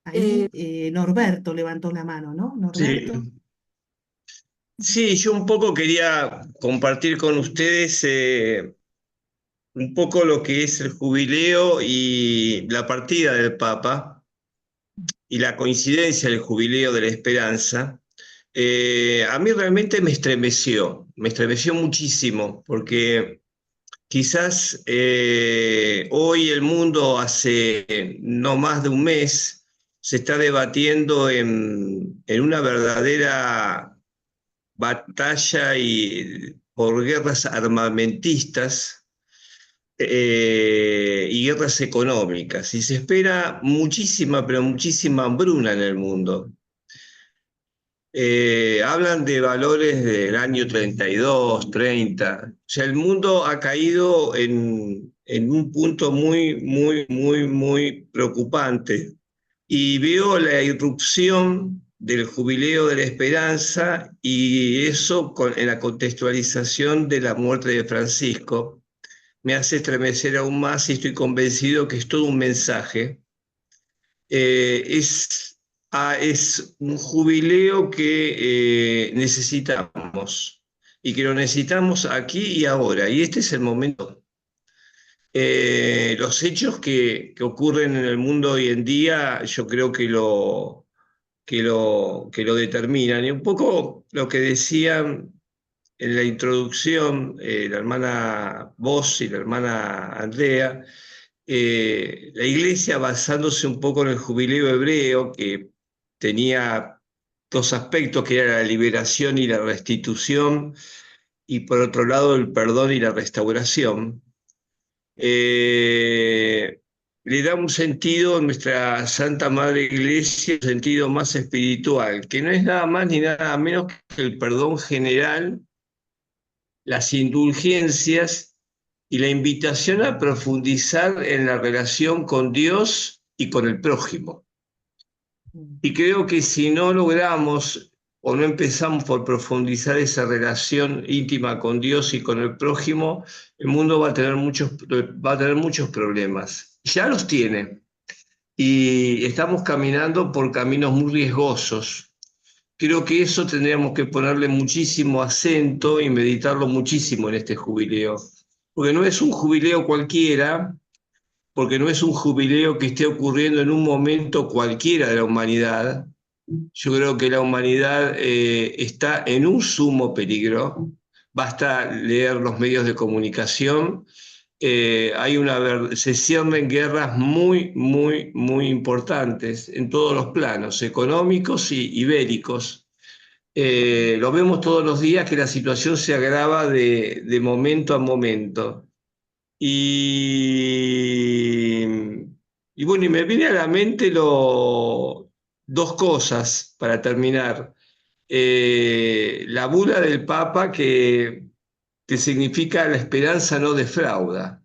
Ahí Norberto levantó la mano, ¿no? Norberto. Sí, yo un poco quería compartir con ustedes un poco lo que es el jubileo y la partida del Papa y la coincidencia del jubileo de la esperanza. A mí realmente me estremeció muchísimo, porque quizás hoy el mundo, hace no más de un mes, se está debatiendo en una verdadera batalla por guerras armamentistas y guerras económicas. Y se espera muchísima, pero muchísima hambruna en el mundo. Hablan de valores del año 32, 30. O sea, el mundo ha caído en un punto muy preocupante. Y veo la irrupción del jubileo de la esperanza, y eso en la contextualización de la muerte de Francisco me hace estremecer aún más y estoy convencido que es todo un mensaje. Es un jubileo que necesitamos y que lo necesitamos aquí y ahora. Y este es el momento. Los hechos que ocurren en el mundo hoy en día, yo creo que lo determinan. Y un poco lo que decían en la introducción la hermana Vos y la hermana Andrea, la iglesia basándose un poco en el jubileo hebreo, que tenía dos aspectos, que era la liberación y la restitución, y por otro lado el perdón y la restauración. Le da un sentido en nuestra Santa Madre Iglesia, un sentido más espiritual, que no es nada más ni nada menos que el perdón general, las indulgencias y la invitación a profundizar en la relación con Dios y con el prójimo. Y creo que si no logramos o no empezamos por profundizar esa relación íntima con Dios y con el prójimo, el mundo va a tener muchos problemas. Ya los tiene. Y estamos caminando por caminos muy riesgosos. Creo que eso tendríamos que ponerle muchísimo acento y meditarlo muchísimo en este jubileo. Porque no es un jubileo cualquiera, porque no es un jubileo que esté ocurriendo en un momento cualquiera de la humanidad. Yo creo que la humanidad está en un sumo peligro. Basta leer los medios de comunicación. Se ciernen guerras muy, muy, muy importantes en todos los planos, económicos y bélicos. Lo vemos todos los días que la situación se agrava de momento a momento. Y, y bueno, y me viene a la mente dos cosas para terminar. La bula del Papa que significa la esperanza no defrauda,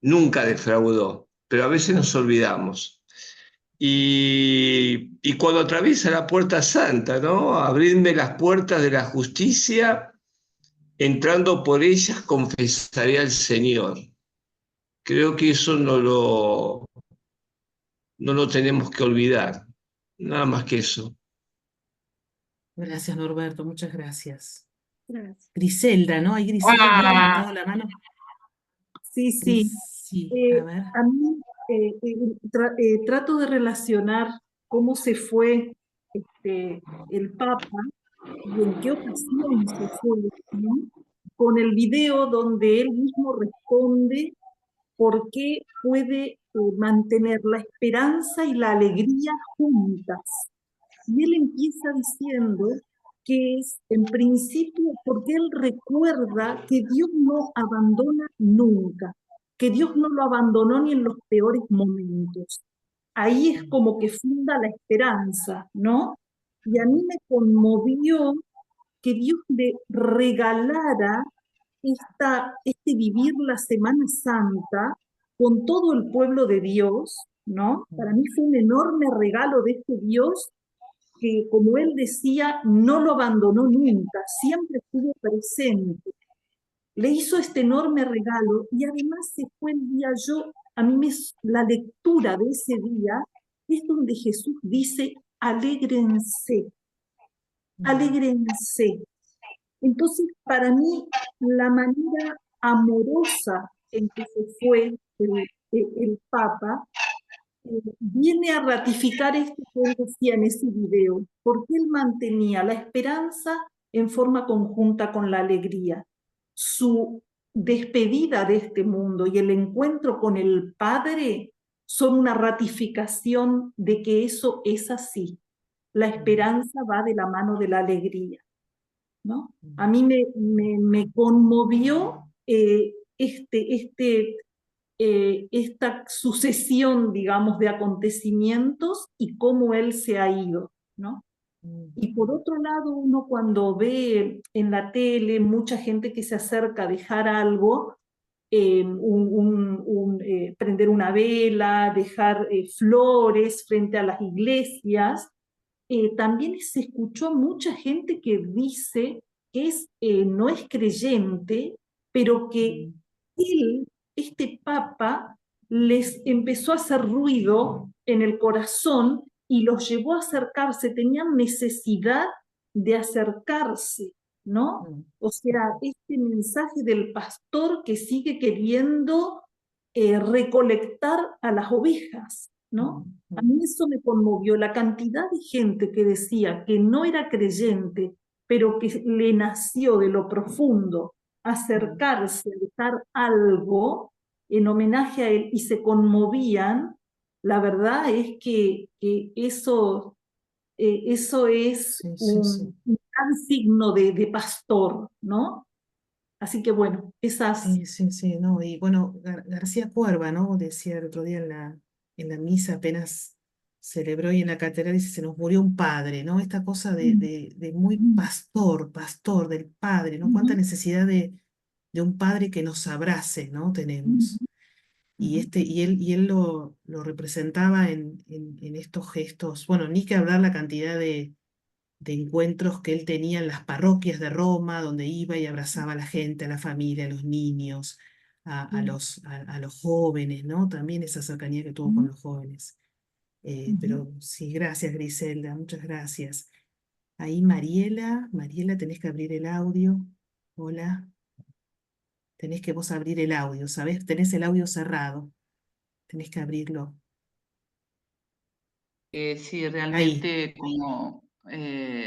nunca defraudó, pero a veces nos olvidamos. Y cuando atraviesa la puerta santa, ¿no? Abridme las puertas de la justicia, entrando por ellas confesaré al Señor. Creo que eso no lo tenemos que olvidar, nada más que eso. Gracias, Norberto, muchas gracias. Gracias. Griselda, ¿no? Hay Griselda, había levantado la mano. Sí, sí. Sí, a ver. A mí trato de relacionar cómo se fue el Papa y en qué ocasión se fue, ¿no? Con el video donde él mismo responde por qué puede mantener la esperanza y la alegría juntas. Y él empieza diciendo que es, en principio, porque él recuerda que Dios no abandona nunca, que Dios no lo abandonó ni en los peores momentos. Ahí es como que funda la esperanza, ¿no? Y a mí me conmovió que Dios le regalara este vivir la Semana Santa con todo el pueblo de Dios, ¿no? Para mí fue un enorme regalo de este Dios que, como él decía, no lo abandonó nunca, siempre estuvo presente. Le hizo este enorme regalo y además se fue el día, la lectura de ese día es donde Jesús dice, alégrense, alégrense. Entonces, para mí, la manera amorosa en que se fue el Papa viene a ratificar esto que él decía en ese video, porque él mantenía la esperanza en forma conjunta con la alegría. Su despedida de este mundo y el encuentro con el Padre son una ratificación de que eso es así. La esperanza va de la mano de la alegría, ¿no? A mí me conmovió esta sucesión, digamos, de acontecimientos y cómo él se ha ido, ¿no? Y por otro lado, uno cuando ve en la tele mucha gente que se acerca a dejar algo, prender una vela, dejar flores frente a las iglesias, también se escuchó mucha gente que dice que no es creyente, pero que él, este papa, les empezó a hacer ruido en el corazón y los llevó a acercarse, tenían necesidad de acercarse, ¿no? Mm, O sea, este mensaje del pastor que sigue queriendo recolectar a las ovejas, ¿no? A mm, mí eso me conmovió, la cantidad de gente que decía que no era creyente, pero que le nació de lo profundo mm, acercarse a dejar algo en homenaje a él y se conmovían. La verdad es que eso es sí, sí, sí. un gran signo de pastor, ¿no? Así que bueno, esas... Sí, sí, sí, no, y bueno, García Cuerva, ¿no? Decía el otro día en la misa, apenas celebró y en la catedral, dice, se nos murió un padre, ¿no? Esta cosa de muy pastor, pastor del padre, ¿no? Cuánta necesidad de un padre que nos abrace, ¿no? Tenemos. Y él lo representaba en estos gestos, bueno, ni que hablar la cantidad de encuentros que él tenía en las parroquias de Roma, donde iba y abrazaba a la gente, a la familia, a los niños, a los jóvenes, ¿no? También esa cercanía que tuvo con los jóvenes. Pero sí, gracias, Griselda, muchas gracias. Ahí Mariela, tenés que abrir el audio. Hola, tenés que vos abrir el audio, ¿sabés? Tenés el audio cerrado, tenés que abrirlo. Sí, Ahí,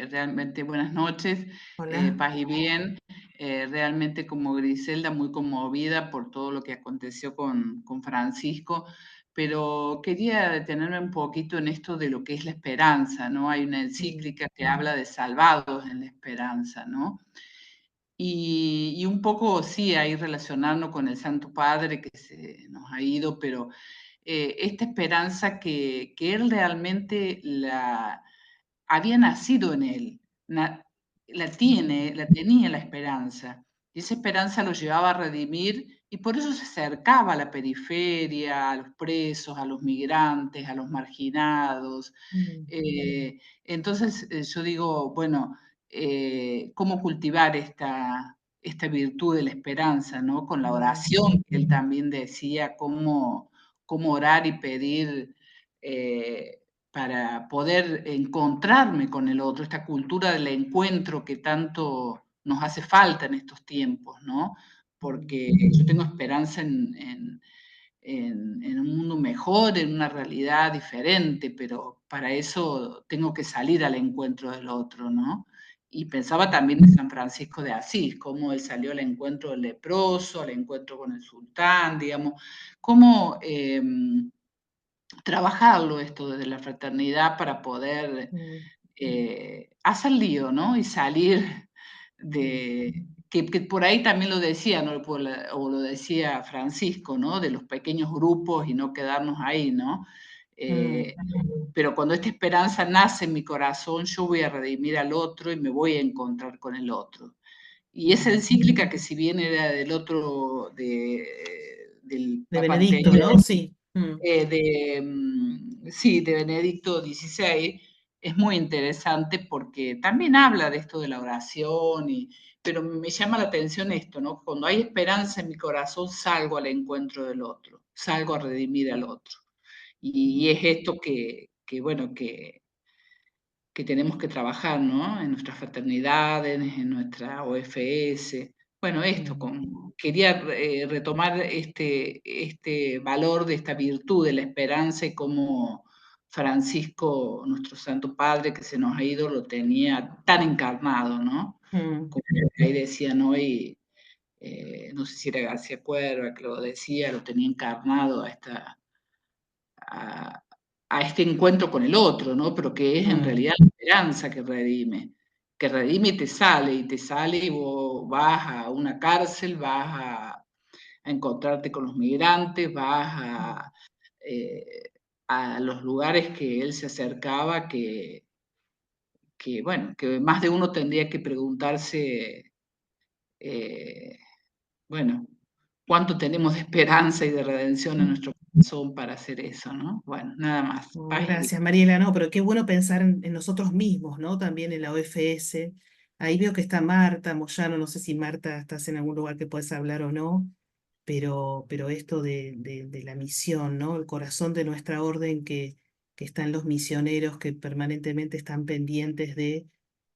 realmente buenas noches, hola. paz y bien. Realmente como Griselda, muy conmovida por todo lo que aconteció con Francisco, pero quería detenerme un poquito en esto de lo que es la esperanza, ¿no? Hay una encíclica que habla de salvados en la esperanza, ¿no? Y un poco, sí, ahí relacionarnos con el Santo Padre que se nos ha ido, pero esta esperanza que él realmente había nacido en él, la tenía la esperanza, y esa esperanza lo llevaba a redimir, y por eso se acercaba a la periferia, a los presos, a los migrantes, a los marginados. Mm, Entonces yo digo, bueno, ¿cómo cultivar esta virtud de la esperanza, ¿no? Con la mm, oración, que él también decía, cómo orar y pedir para poder encontrarme con el otro, esta cultura del encuentro que tanto nos hace falta en estos tiempos, ¿no? Porque yo tengo esperanza en un mundo mejor, en una realidad diferente, pero para eso tengo que salir al encuentro del otro, ¿no? Y pensaba también en San Francisco de Asís, cómo él salió al encuentro del leproso, al encuentro con el sultán, digamos, cómo trabajarlo esto desde la fraternidad para poder mm, hacer lío, ¿no? Y salir de, que por ahí también lo decía, ¿no? O lo decía Francisco, ¿no? De los pequeños grupos y no quedarnos ahí, ¿no? mm, Eh, pero cuando esta esperanza nace en mi corazón, yo voy a redimir al otro y me voy a encontrar con el otro. Y esa mm. encíclica que si bien era del De Papa Benedicto, anterior, ¿no? Sí. Mm, sí, de Benedicto XVI, es muy interesante porque también habla de esto de la oración, pero me llama la atención esto, ¿no? Cuando hay esperanza en mi corazón, salgo al encuentro del otro, salgo a redimir al otro. Y es esto bueno, que tenemos que trabajar, ¿no? En nuestras fraternidades, en nuestra OFS. Bueno, esto, mm, quería retomar este valor de esta virtud de la esperanza y cómo Francisco, nuestro Santo Padre, que se nos ha ido, lo tenía tan encarnado, ¿no? mm, Como ahí decían hoy, no sé si era García Cuerva que lo decía, lo tenía encarnado a, a este encuentro con el otro, ¿no? Pero que es en mm, realidad la esperanza que redime y te sale y vos vas a una cárcel, vas a encontrarte con los migrantes, vas a los lugares que él se acercaba, bueno, que más de uno tendría que preguntarse, eh, bueno, cuánto tenemos de esperanza y de redención en mm. nuestro corazón para hacer eso, ¿no? Bueno, nada más. Oh, Paz y bien. gracias, Mariela. No, pero qué bueno pensar en nosotros mismos, ¿no? También en la OFS. Ahí veo que está Marta Moyano, no sé si Marta estás en algún lugar que puedes hablar o no. pero esto de la misión, ¿no? El corazón de nuestra orden que están los misioneros que permanentemente están pendientes de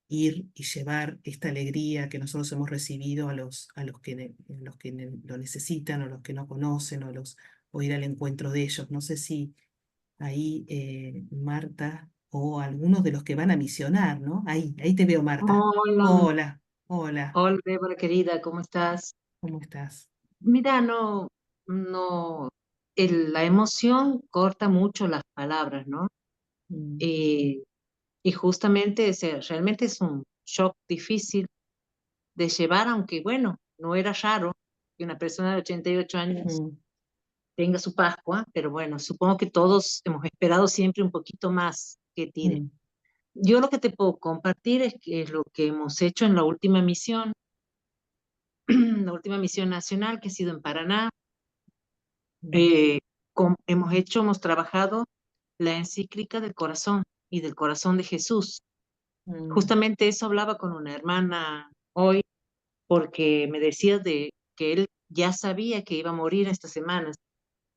ir y llevar esta alegría que nosotros hemos recibido los que lo necesitan o los que no conocen o ir al encuentro de ellos. No sé si ahí Marta o algunos de los que van a misionar, ¿no? Ahí te veo, Marta. Hola, Hola, hola, hola Débora querida, ¿cómo estás? ¿cómo estás? Mira, la emoción corta mucho las palabras, ¿no? Mm, Y, y justamente realmente es un shock difícil de llevar, aunque bueno, no era raro que una persona de 88 años mm, tenga su Pascua, pero bueno, supongo que todos hemos esperado siempre un poquito más que tire. mm, Yo lo que te puedo compartir es que lo que hemos hecho en la última misión, la última misión nacional que ha sido en Paraná. mm, Hemos trabajado la encíclica del corazón y del corazón de Jesús. mm, Justamente eso hablaba con una hermana hoy, porque me decía de que él ya sabía que iba a morir estas semanas.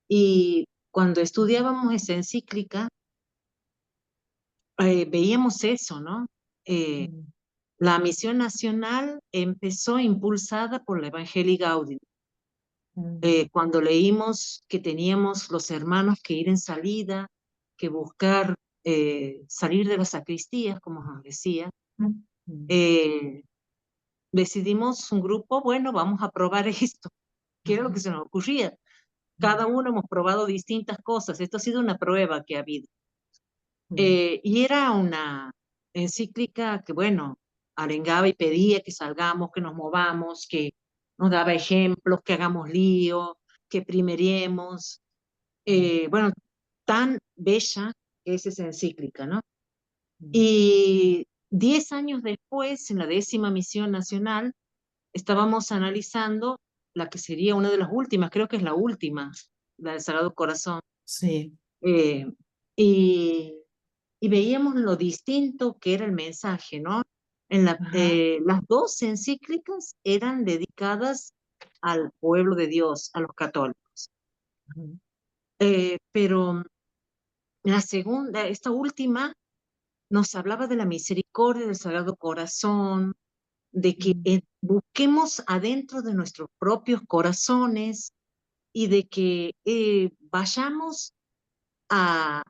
Y cuando estudiábamos esa encíclica, veíamos eso, ¿no? Eh, mm, la misión nacional empezó impulsada por la Evangelii Gaudium. mm, Cuando leímos que teníamos los hermanos que ir en salida, que buscar salir de las sacristías, como nos decía, mm, eh, decidimos un grupo, bueno, vamos a probar esto, que era lo que se nos ocurría. Cada uno hemos probado distintas cosas, esto ha sido una prueba que ha habido. mm, Y era una encíclica que, bueno, arengaba y pedía que salgamos, que nos movamos, que nos daba ejemplos, que hagamos lío, que primeriemos. Bueno, tan bella que es esa encíclica, ¿no? mm, Y 10 años después, en la 10ª misión nacional, estábamos analizando la que sería una de las últimas, creo que es la última, la del Sagrado Corazón. sí, Eh, y, y veíamos lo distinto que era el mensaje, ¿no? ajá, Las dos encíclicas eran dedicadas al pueblo de Dios, a los católicos. ujú, Pero la segunda, esta última, nos hablaba de la misericordia del Sagrado Corazón, de que mm, busquemos adentro de nuestros propios corazones y de que vayamos a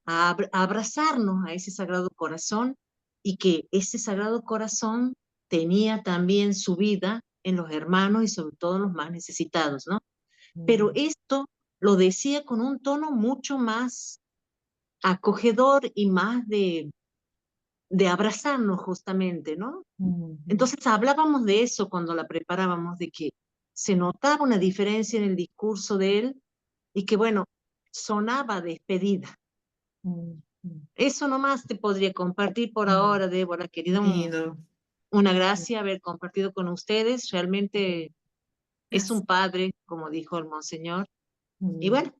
abrazarnos a ese Sagrado Corazón y que ese Sagrado Corazón tenía también su vida en los hermanos y sobre todo en los más necesitados, ¿no? Pero mm, esto lo decía con un tono mucho más acogedor y más de abrazarnos justamente, ¿no? mm, Entonces hablábamos de eso cuando la preparábamos, de que se notaba una diferencia en el discurso de él y que, bueno, sonaba despedida. mm, mm, Eso nomás te podría compartir por mm, ahora, Débora, querida. lindo. Una gracia haber compartido con ustedes. Realmente es Gracias. un padre, como dijo el Monseñor. Y Mm, bueno,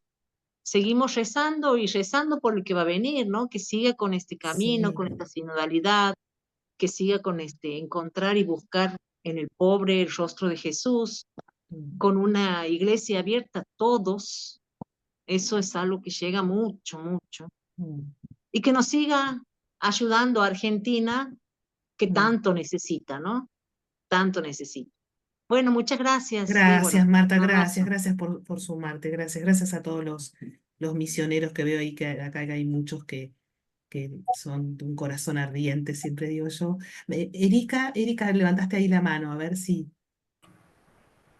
seguimos rezando y rezando por lo que va a venir, ¿no? Que siga con este camino, sí, con esta sinodalidad, que siga con encontrar y buscar en el pobre el rostro de Jesús, mm, con una iglesia abierta a todos. Eso es algo que llega mucho, mucho. mm, Y que nos siga ayudando a Argentina, que mm. tanto necesita, ¿no? Tanto necesita. Bueno, muchas gracias, Débora. Gracias, Marta, Un gracias, abrazo. gracias por sumarte, gracias a todos los misioneros que veo ahí, que acá hay muchos que son de un corazón ardiente, siempre digo yo. Erika, levantaste ahí la mano, a ver si.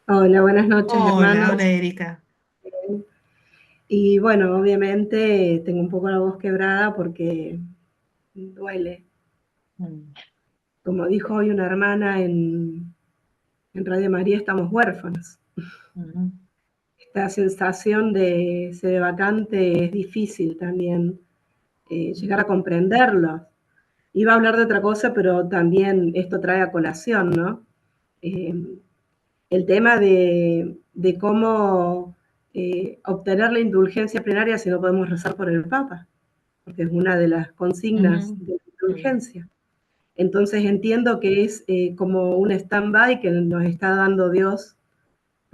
Hola, buenas noches, Hola, hermanos. hola, Erika. Y bueno, obviamente tengo un poco la voz quebrada porque duele. Mm, Como dijo hoy una hermana en Radio María, estamos huérfanos. mm, Esta sensación de sede vacante es difícil también llegar a comprenderlo. Iba a hablar de otra cosa, pero también esto trae a colación, ¿no? Eh, el tema de cómo obtener la indulgencia plenaria si no podemos rezar por el Papa, porque es una de las consignas mm, de la mm, indulgencia. Entonces entiendo que es como un stand-by que nos está dando Dios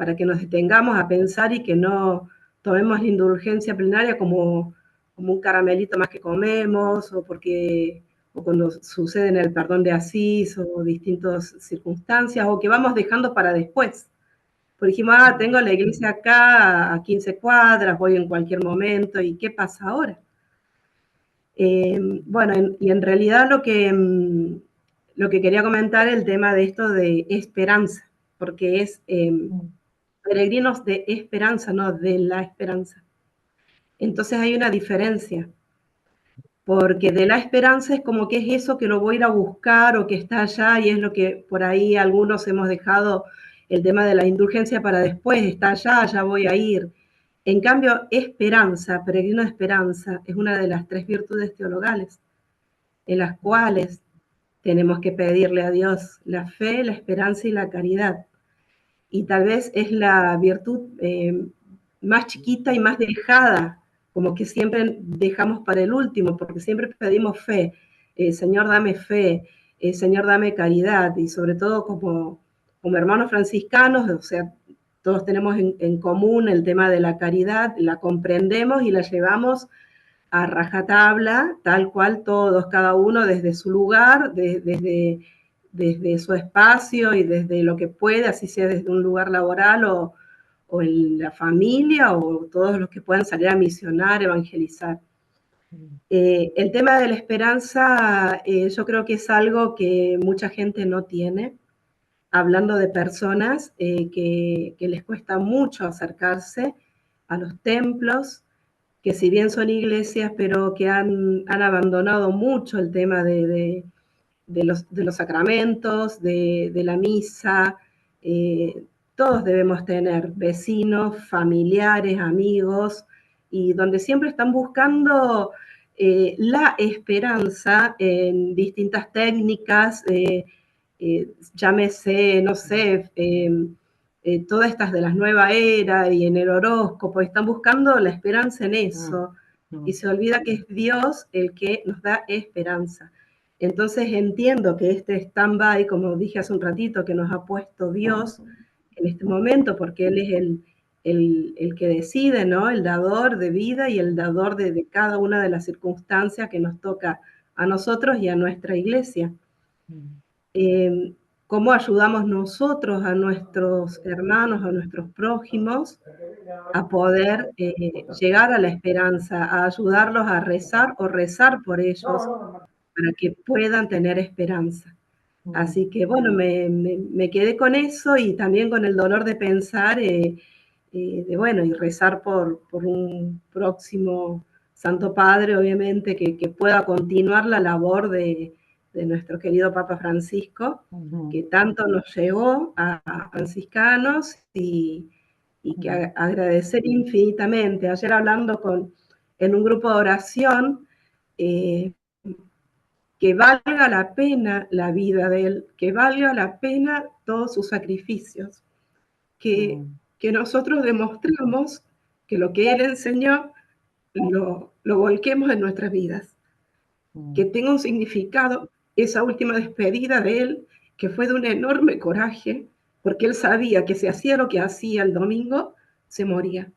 para que nos detengamos a pensar y que no tomemos la indulgencia plenaria como un caramelito más que comemos, o cuando sucede en el perdón de Asís, o distintas circunstancias, o que vamos dejando para después. Porque dijimos, tengo la iglesia acá a 15 cuadras, voy en cualquier momento, ¿y qué pasa ahora? Bueno, y en realidad lo que quería comentar es el tema de esto de esperanza, porque es peregrinos de esperanza, no de la esperanza. Entonces hay una diferencia, porque de la esperanza es como que es eso que lo voy a ir a buscar o que está allá, y es lo que por ahí algunos hemos dejado el tema de la indulgencia para después, está allá, ya voy a ir. En cambio, esperanza, peregrino de esperanza, es una de las 3 virtudes teologales, en las cuales tenemos que pedirle a Dios la fe, la esperanza y la caridad. Y tal vez es la virtud más chiquita y más dejada, como que siempre dejamos para el último, porque siempre pedimos fe. Señor, dame fe, Señor, dame caridad, y sobre todo como hermanos franciscanos, o sea, todos tenemos en común el tema de la caridad, la comprendemos y la llevamos a rajatabla, tal cual todos, cada uno desde su lugar, desde su espacio y desde lo que puede, así sea desde un lugar laboral o en la familia, o todos los que puedan salir a misionar, evangelizar. El tema de la esperanza, yo creo que es algo que mucha gente no tiene, hablando de personas que les cuesta mucho acercarse a los templos, que si bien son iglesias, pero que han abandonado mucho el tema de los sacramentos, de la misa. Todos debemos tener vecinos, familiares, amigos, y donde siempre están buscando la esperanza en distintas técnicas, llámese, no sé, todas estas de la nueva era y en el horóscopo, están buscando la esperanza en eso, y se olvida que es Dios el que nos da esperanza. Entonces entiendo que este stand-by, como dije hace un ratito, que nos ha puesto Dios en este momento, porque Él es el que decide, ¿no? El dador de vida y el dador de cada una de las circunstancias que nos toca a nosotros y a nuestra iglesia. ¿Cómo ayudamos nosotros a nuestros hermanos, a nuestros prójimos, a poder llegar a la esperanza, a ayudarlos a rezar o rezar por ellos para que puedan tener esperanza? Así que bueno, me quedé con eso, y también con el dolor de pensar bueno, y rezar por un próximo Santo Padre, obviamente, que pueda continuar la labor de nuestro querido Papa Francisco, que tanto nos llegó a franciscanos, y que agradecer infinitamente. Ayer hablando en un grupo de oración, que valga la pena la vida de él, que valga la pena todos sus sacrificios, que nosotros demostremos que lo que él enseñó lo volquemos en nuestras vidas, que tenga un significado esa última despedida de él, que fue de un enorme coraje, porque él sabía que si hacía lo que hacía el domingo, se moría.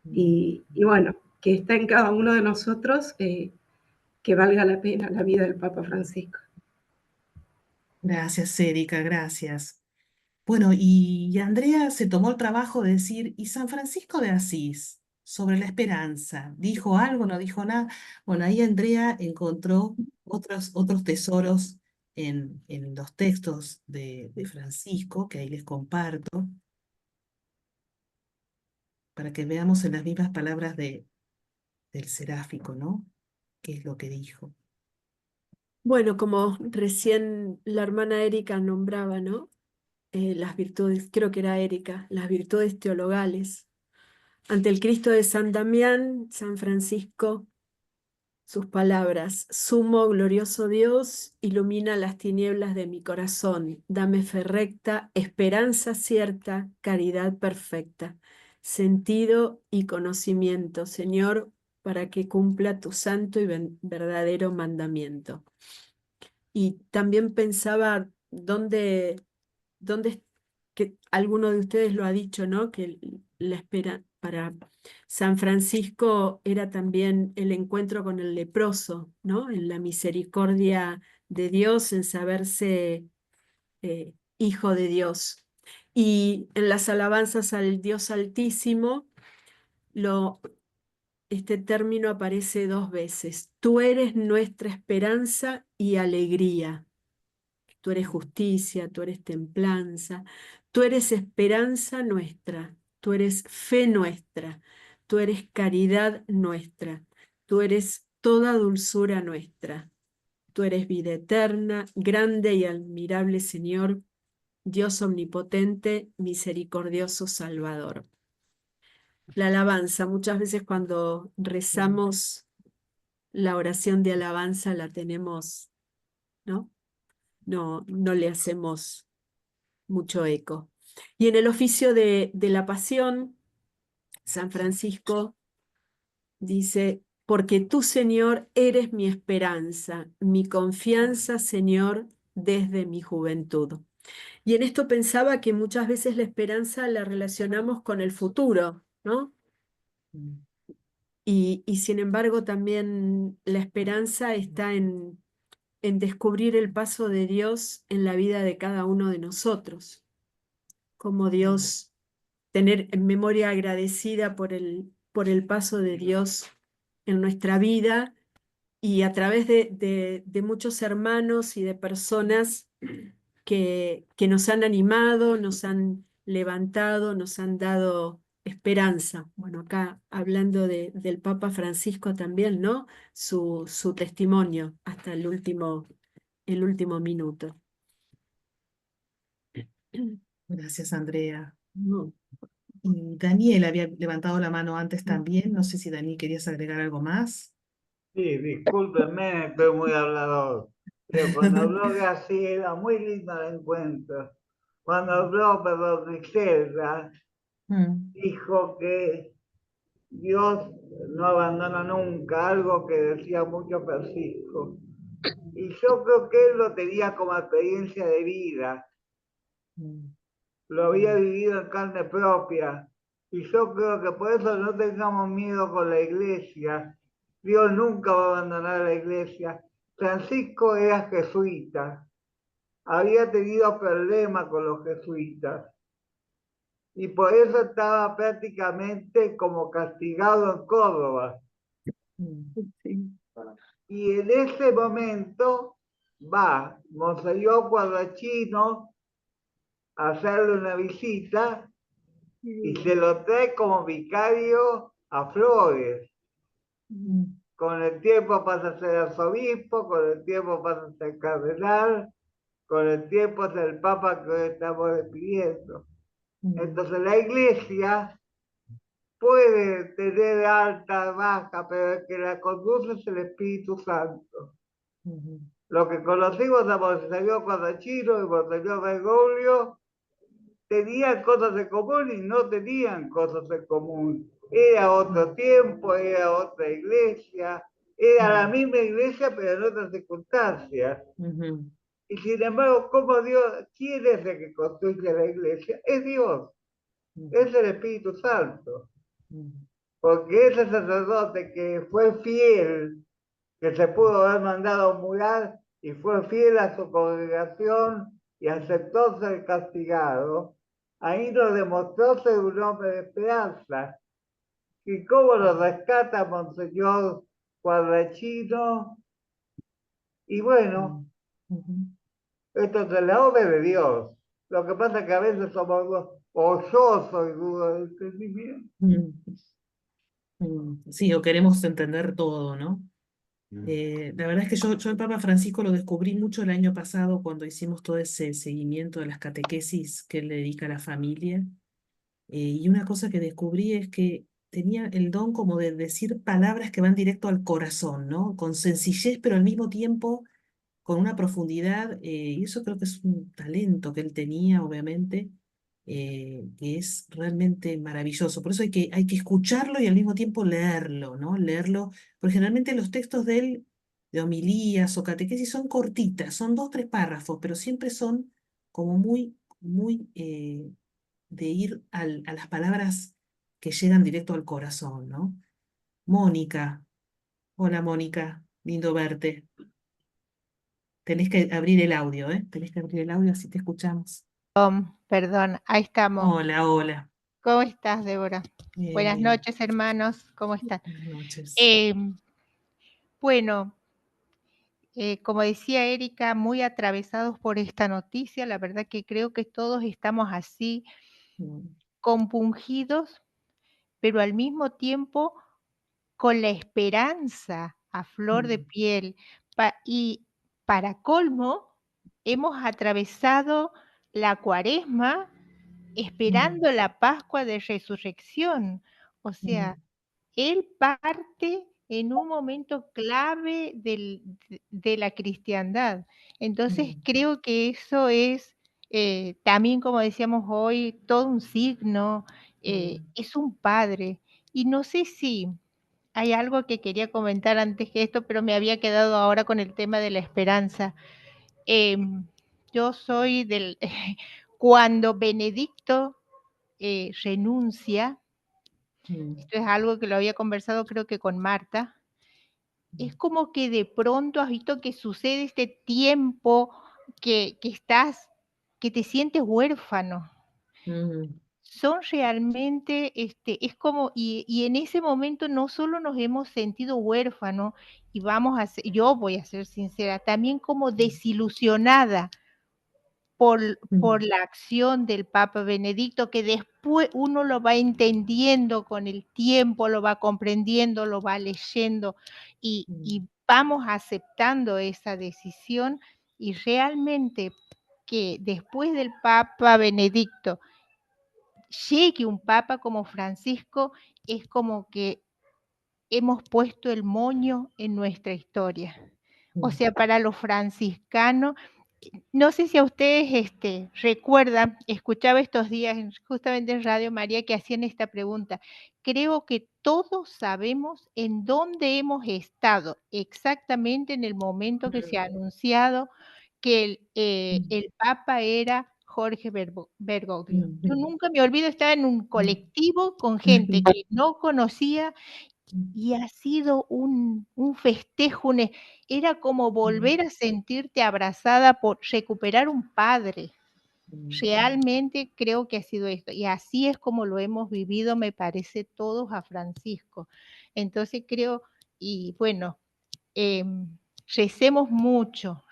Y bueno, que está en cada uno de nosotros, que valga la pena la vida del Papa Francisco. Gracias, Erika, gracias. Bueno, y Andrea se tomó el trabajo de decir, ¿y San Francisco de Asís? Sobre la esperanza, ¿dijo algo, no dijo nada? Bueno, ahí Andrea encontró otros tesoros en los textos de Francisco, que ahí les comparto, para que veamos en las mismas palabras del seráfico, ¿no? ¿Qué es lo que dijo? Bueno, como recién la hermana Erika nombraba, ¿no? Las virtudes, creo que era Erika, las virtudes teologales. Ante el Cristo de San Damián, San Francisco, sus palabras: sumo glorioso Dios, ilumina las tinieblas de mi corazón, dame fe recta, esperanza cierta, caridad perfecta, sentido y conocimiento, Señor, para que cumpla tu santo y verdadero mandamiento. Y también pensaba dónde que alguno de ustedes lo ha dicho, ¿no? Que la espera para San Francisco era también el encuentro con el leproso, ¿no? En la misericordia de Dios, en saberse hijo de Dios. Y en las alabanzas al Dios Altísimo, este término aparece 2 veces. Tú eres nuestra esperanza y alegría. Tú eres justicia, tú eres templanza, tú eres esperanza nuestra, tú eres fe nuestra, tú eres caridad nuestra, tú eres toda dulzura nuestra, tú eres vida eterna, grande y admirable Señor, Dios omnipotente, misericordioso Salvador. La alabanza, muchas veces cuando rezamos la oración de alabanza la tenemos, ¿no? No le hacemos mucho eco. Y en el oficio de la Pasión, San Francisco dice, porque tú, Señor, eres mi esperanza, mi confianza, Señor, desde mi juventud. Y en esto pensaba que muchas veces la esperanza la relacionamos con el futuro, ¿no? Y sin embargo también la esperanza está en descubrir el paso de Dios en la vida de cada uno de nosotros. Como Dios, tener en memoria agradecida por el paso de Dios en nuestra vida y a través de muchos hermanos y de personas que nos han animado, nos han levantado, nos han dado esperanza. Bueno, acá hablando del Papa Francisco también, ¿no? Su testimonio hasta el último minuto. Gracias, Andrea. No. Y Daniel había levantado la mano antes también. No sé si Dani querías agregar algo más. Sí, discúlpenme, estoy muy hablador. Pero cuando habló Graciela, muy lindo el encuentro. Cuando habló, perdón, Griselda, dijo que Dios no abandona nunca, algo que decía mucho Francisco. Y yo creo que él lo tenía como experiencia de vida. Lo había vivido en carne propia. Y yo creo que por eso no tengamos miedo con la iglesia. Dios nunca va a abandonar a la iglesia. Francisco era jesuita. Había tenido problemas con los jesuitas. Y por eso estaba prácticamente como castigado en Córdoba. Y en ese momento va Monseñor Guardachino a hacerle una visita y se lo trae como vicario a Flores. Con el tiempo pasa a ser arzobispo, con el tiempo pasa a ser cardenal, con el tiempo es el papa que hoy estamos despidiendo. Entonces la iglesia puede tener alta, baja, pero el que la conduce es el Espíritu Santo. Lo que conocimos a Monseñor Guardachino y Monseñor Bergoglio tenían cosas en común y no tenían cosas en común. Era otro tiempo, era otra iglesia, era la misma iglesia pero en otras circunstancias. Y sin embargo, ¿cómo Dios, quién es el que construye la iglesia? Es Dios, es el Espíritu Santo. Porque ese sacerdote que fue fiel, que se pudo haber mandado a murar y fue fiel a su congregación y aceptó ser castigado, ahí nos demostró ser un hombre de esperanza. ¿Y cómo lo rescata Monseñor Guardachino? Y bueno, esto es la obra de Dios. Lo que pasa es que a veces somos orgullosos y dudos de entendimiento. Sí, o queremos entender todo, ¿no? La verdad es que yo el Papa Francisco lo descubrí mucho el año pasado cuando hicimos todo ese seguimiento de las catequesis que él le dedica a la familia. Y una cosa que descubrí es que tenía el don como de decir palabras que van directo al corazón, ¿no? Con sencillez, pero al mismo tiempo con una profundidad, y eso creo que es un talento que él tenía, obviamente, que es realmente maravilloso. Por eso hay que escucharlo y al mismo tiempo leerlo, ¿no? Leerlo, porque generalmente los textos de él, de homilías o catequesis, son cortitas, son 2, 3 párrafos, pero siempre son como muy muy de ir a las palabras que llegan directo al corazón, ¿no? Mónica, hola Mónica, lindo verte. Tenés que abrir el audio, ¿eh? Tenés que abrir el audio así te escuchamos. Perdón, ahí estamos. Hola, hola. ¿Cómo estás, Débora? Bien, Buenas bien. noches, hermanos. ¿Cómo están? Buenas noches. Bueno, como decía Erika, muy atravesados por esta noticia. La verdad que creo que todos estamos así, compungidos, pero al mismo tiempo con la esperanza a flor de piel. Y para colmo, hemos atravesado la Cuaresma esperando la Pascua de Resurrección. O sea, Él parte en un momento clave de la cristiandad. Entonces creo que eso es también, como decíamos hoy, todo un signo, es un padre. Y no sé si hay algo que quería comentar antes que esto, pero me había quedado ahora con el tema de la esperanza. Yo soy del... Cuando Benedicto renuncia, esto es algo que lo había conversado creo que con Marta, es como que de pronto has visto que sucede este tiempo que estás, que te sientes huérfano. Son realmente, es como, y en ese momento no solo nos hemos sentido huérfanos, y vamos a ser, yo voy a ser sincera, también como desilusionada por la acción del Papa Benedicto, que después uno lo va entendiendo con el tiempo, lo va comprendiendo, lo va leyendo y vamos aceptando esa decisión, y realmente que después del Papa Benedicto llegue un Papa como Francisco, es como que hemos puesto el moño en nuestra historia. O sea, para los franciscanos, no sé si a ustedes recuerdan, escuchaba estos días justamente en Radio María que hacían esta pregunta. Creo que todos sabemos en dónde hemos estado exactamente en el momento que se ha anunciado que el Papa era Jorge Bergoglio. Yo nunca me olvido, estaba en un colectivo con gente que no conocía y ha sido un festejo, era como volver a sentirte abrazada por recuperar un padre. Realmente creo que ha sido esto. Y así es como lo hemos vivido, me parece, todos a Francisco. Entonces creo, y bueno, recemos mucho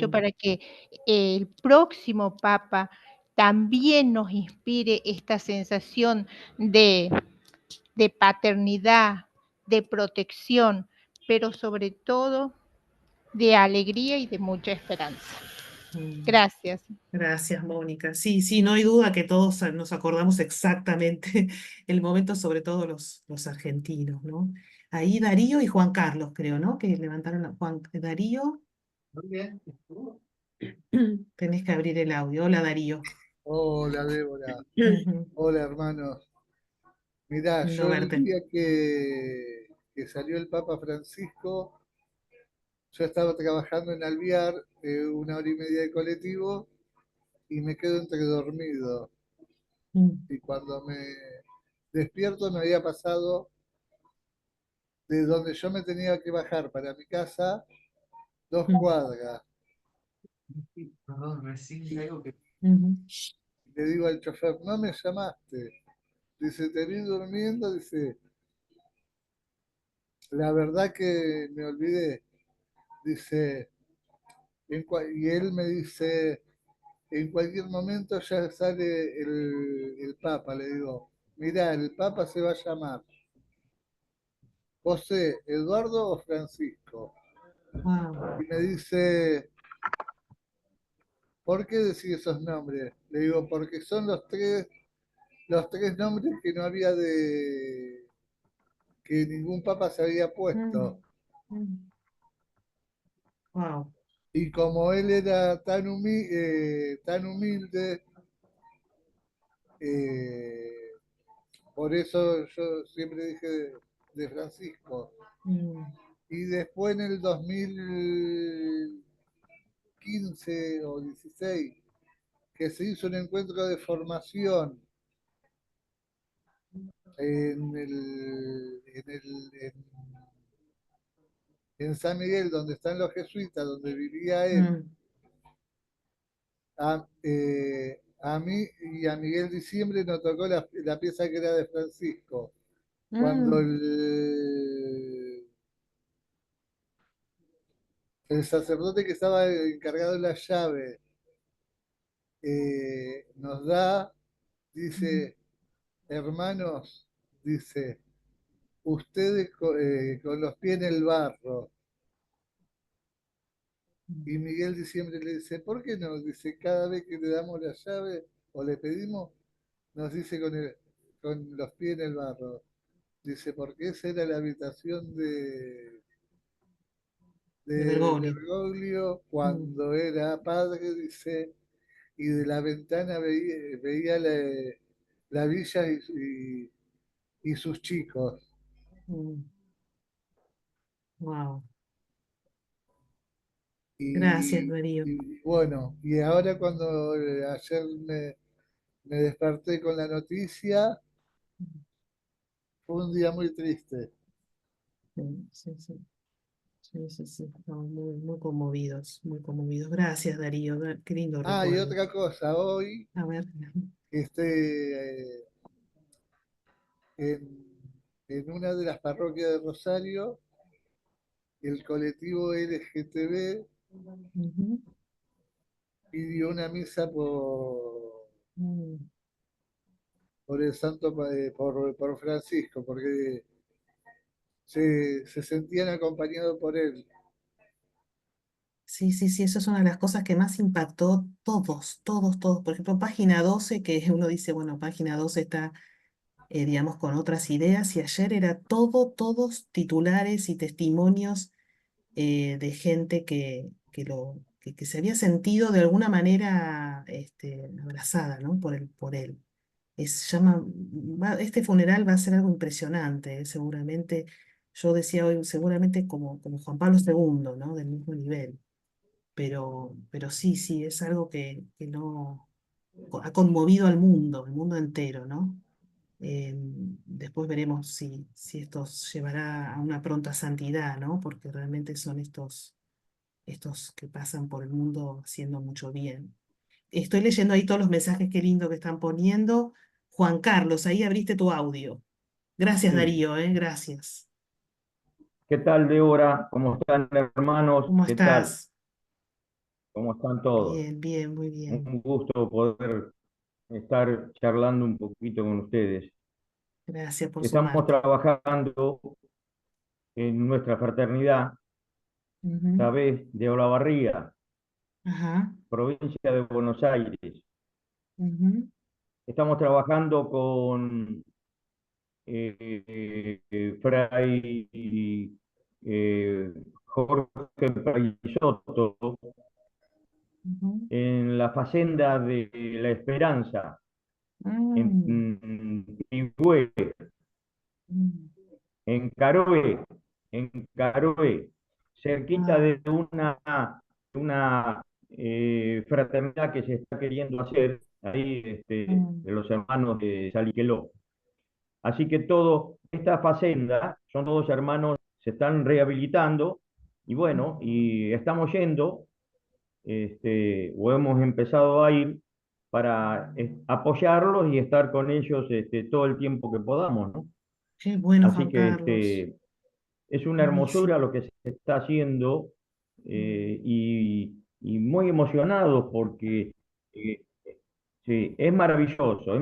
para que el próximo Papa también nos inspire esta sensación de paternidad, de protección, pero sobre todo de alegría y de mucha esperanza. Gracias. Gracias, Mónica. Sí, sí, no hay duda que todos nos acordamos exactamente el momento, sobre todo los argentinos, ¿no? Ahí Darío y Juan Carlos, creo, ¿no? Que levantaron a Darío. Muy bien. Tenés que abrir el audio. Hola, Darío. Hola, Débora. Hola, hermanos. Mirá, Lindo yo el verte. día que salió el Papa Francisco, yo estaba trabajando en Alvear, 1 hora y media de colectivo, y me quedo entre dormido. Y cuando me despierto me había pasado de donde yo me tenía que bajar para mi casa 2 cuadras. Perdón, recién algo que... Le digo al chofer, no me llamaste. Dice, te vi durmiendo, dice, la verdad que me olvidé. Dice, y él me dice, en cualquier momento ya sale el Papa. Le digo, mirá, el Papa se va a llamar José, Eduardo o Francisco. Y me dice, ¿por qué decís esos nombres? Le digo, porque son los tres nombres que no había que ningún papa se había puesto. Wow. Y como él era tan humilde, por eso yo siempre dije de Francisco. Y después en el 2015 o 16 que se hizo un encuentro de formación en San Miguel, donde están los jesuitas, donde vivía él. A mí y a Miguel Diciembre nos tocó la pieza que era de Francisco. Cuando el sacerdote que estaba encargado de la llave nos da, dice, hermanos, dice, ustedes con los pies en el barro. Y Miguel Diciembre le dice, ¿por qué no? Dice, cada vez que le damos la llave o le pedimos, nos dice con los pies en el barro. Dice, porque esa era la habitación de Bergoglio. Bergoglio cuando era padre, dice, y de la ventana veía la villa y sus chicos. Wow. Gracias, Y, Darío. y bueno, y ahora cuando ayer me desperté con la noticia, fue un día muy triste. Sí, sí. Sí. Estamos muy, muy conmovidos, muy conmovidos. Gracias, Darío. Qué lindo Y recuerdo. otra cosa, hoy A ver. en una de las parroquias de Rosario, el colectivo LGTB pidió una misa por el santo, por Francisco, porque se sentían acompañados por él. Sí, eso es una de las cosas que más impactó todos. Por ejemplo, página 12, que uno dice, bueno, página 12 está, digamos, con otras ideas, y ayer era todos titulares y testimonios de gente que se había sentido de alguna manera abrazada, ¿no? Por él. Este funeral va a ser algo impresionante, seguramente. Yo decía hoy, seguramente como Juan Pablo II, ¿no? Del mismo nivel. Pero sí, es algo que no ha conmovido al mundo entero, ¿no? Después veremos si esto llevará a una pronta santidad, ¿no? Porque realmente son estos que pasan por el mundo haciendo mucho bien. Estoy leyendo ahí todos los mensajes, qué lindo que están poniendo. Juan Carlos, ahí abriste tu audio. Gracias, Sí. Darío, gracias. ¿Qué tal, Débora? ¿Cómo están, hermanos? ¿Cómo ¿Qué tal? estás? ¿Cómo están todos? Bien, muy bien. Un gusto poder estar charlando un poquito con ustedes. Gracias por Estamos sumarte. trabajando en nuestra fraternidad, ¿sabés? De Olavarría, Ajá. provincia de Buenos Aires. Ujú. Estamos trabajando con Fray Jorge Paisoto en la Facenda de la Esperanza, en Pigüé, en Caroe, cerquita de una fraternidad que se está queriendo hacer ahí, de los hermanos de Saliqueló. Así que esta facenda, son todos hermanos, se están rehabilitando, y bueno, y estamos yendo, o hemos empezado a ir para apoyarlos y estar con ellos todo el tiempo que podamos, ¿no? Qué bueno, Así Juan que Carlos. es una hermosura lo que se está haciendo, y muy emocionados porque eh, sí, es maravilloso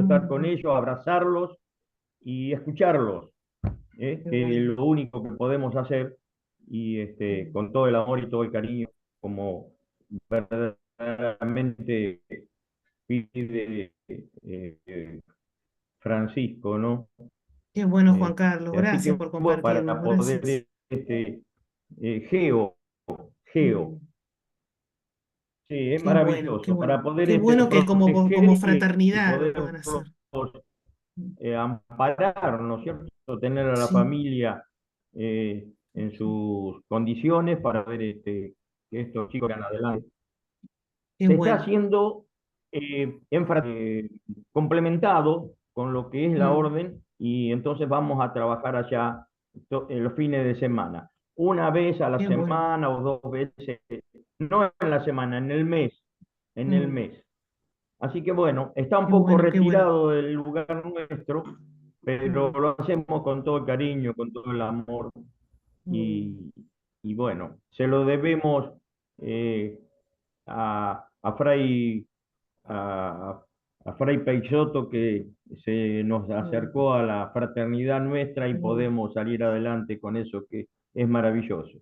estar con ellos, abrazarlos y escucharlos, que es lo único que podemos hacer, y con todo el amor y todo el cariño, como verdaderamente pide Francisco, ¿no? Qué bueno, Juan Carlos. Así Gracias que por bueno, compartirnos. para Gracias. poder, Geo, sí, es Qué maravilloso, para bueno. poder Qué bueno que proteger como y fraternidad lo poder puedan hacer. amparar, ¿no es cierto? Tener a la Sí. familia en sus condiciones para ver que estos chicos van adelante. Qué Se está bueno. haciendo complementado con lo que es la Mm, orden, y entonces vamos a trabajar allá en los fines de semana. Una vez a la qué bueno. semana o 2 veces, no en la semana, en el mes, en el Mm, mes. Así que bueno, está un qué poco bueno, qué bueno. retirado del lugar nuestro, pero Mm, lo hacemos con todo el cariño, con todo el amor, mm, y bueno, se lo debemos eh, a Fray, a, a Fray Peixoto, que se nos mm, acercó a la fraternidad nuestra y mm. podemos salir adelante con eso, que es maravilloso.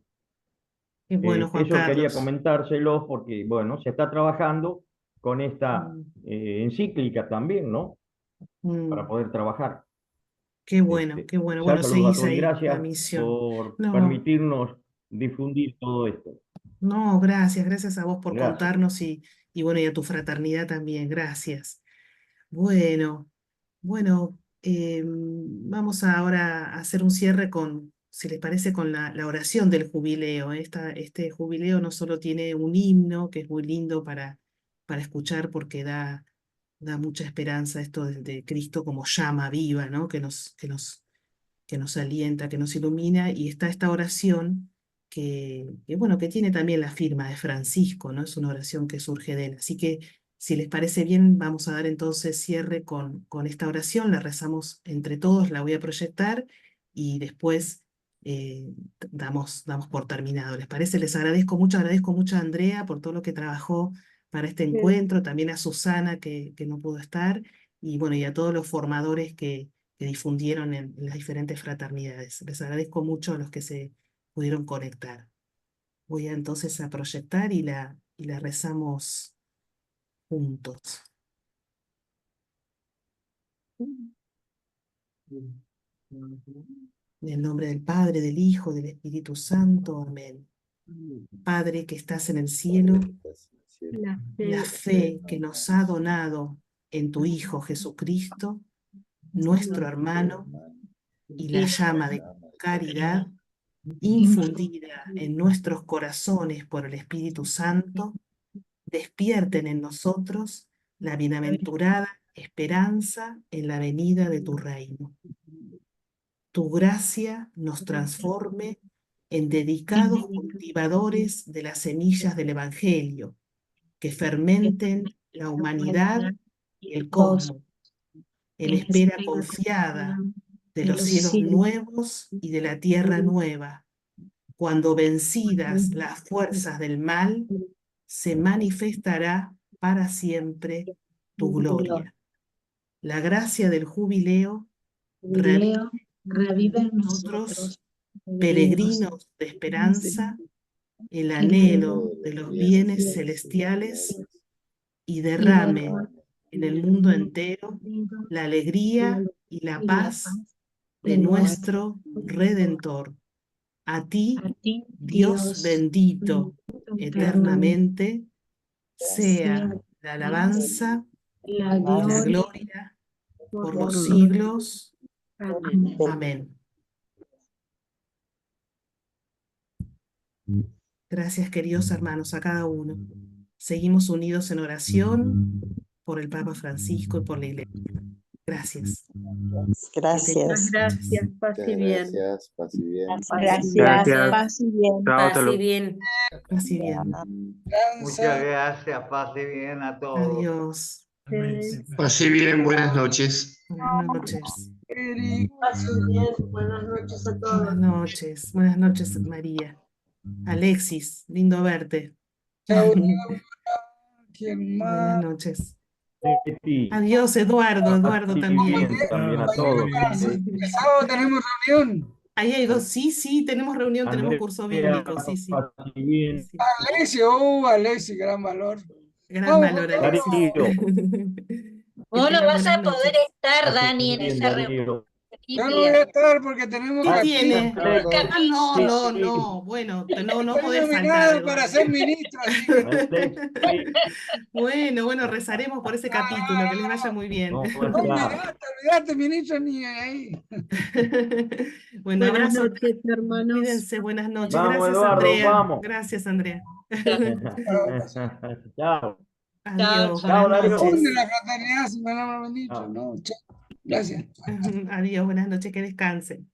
Qué bueno, Juan Eso quería Carlos. comentárselos porque, bueno, se está trabajando con esta Mm, encíclica también, ¿no? Para mm. poder trabajar. Qué bueno, qué bueno. Ya Bueno, saludo a seguís todos y ahí, la gracias misión. por No, permitirnos difundir todo esto. no, gracias, gracias a vos por Gracias. contarnos y bueno, y a tu fraternidad también, gracias. Bueno, bueno, vamos ahora a hacer un cierre con, si les parece, con la oración del jubileo. Este jubileo no solo tiene un himno, que es muy lindo para escuchar porque da mucha esperanza esto de Cristo como llama viva, ¿no? Que nos alienta, que nos ilumina, y está esta oración bueno, que tiene también la firma de Francisco, ¿no? Es una oración que surge de él. Así que, si les parece bien, vamos a dar entonces cierre con esta oración, la rezamos entre todos, la voy a proyectar y después damos por terminado. ¿Les parece? Les agradezco mucho a Andrea por todo lo que trabajó para este encuentro, también a Susana que no pudo estar, y bueno, y a todos los formadores que difundieron en las diferentes fraternidades. Les agradezco mucho a los que se pudieron conectar. Voy entonces a proyectar y la rezamos juntos. En el nombre del Padre, del Hijo, del Espíritu Santo. Amén. Padre que estás en el cielo, La la fe fe que nos ha donado en tu Hijo Jesucristo, nuestro hermano, y la y llama de caridad infundida en nuestros corazones por el Espíritu Santo, despierten en nosotros la bienaventurada esperanza en la venida de tu reino. Tu gracia nos transforme en dedicados cultivadores de las semillas del Evangelio, que fermenten la humanidad y el cosmos, en espera confiada de los cielos nuevos y de la tierra nueva, cuando vencidas las fuerzas del mal, se manifestará para siempre tu gloria. La gracia del jubileo revive en nosotros, peregrinos de esperanza, el anhelo de los bienes celestiales, y derrame en el mundo entero la alegría y la paz de nuestro Redentor. A ti, Dios bendito, eternamente, sea la alabanza y la gloria por los siglos. Amén. Gracias, queridos hermanos, a cada uno. Seguimos unidos en oración por el Papa Francisco y por la Iglesia. Gracias. muchas gracias, paz y bien. Gracias, paz y bien. Gracias. Paz y bien. Chao, hasta Paz y luego. bien. Paz y bien. Muchas gracias, paz y bien a todos. Adiós. Así bien, buenas noches. Buenas noches. Paz y bien. Buenas noches a todos. Buenas noches. Buenas noches, María. Alexis, lindo verte. Buenas noches. Sí. Adiós, Eduardo. Eduardo Así también. bien, también a todos. El sábado tenemos reunión. Ahí hay dos. Sí, tenemos reunión, tenemos Andrea, curso bíblico. Sí. así bien. Alexio, Alexi, gran valor. Gran valor, Alexis. Darío. Vos no tengan vas a buenas poder noches. estar, Así Dani, en bien, esa reunión. Darío. Yo no voy a estar porque tenemos ¿Qué capilla. tiene? Capilla. No. Bueno, no Estoy podés faltar, nominado para Eduardo. ser ministro, así que Bueno, rezaremos por ese capítulo, que les vaya muy bien. No, olvidate, ministro, ni ahí. Bueno, Buenas abrazo. noches, hermanos. Cuídense, buenas noches. Vamos, Gracias, Eduardo, Andrea. vamos. Gracias, Andrea. Chao. Adiós, Chao, buenas Darío. ¿Dónde noches. la fraternidad si me lo han dicho? Chao. No, chao. Gracias. Adiós, buenas noches, que descansen.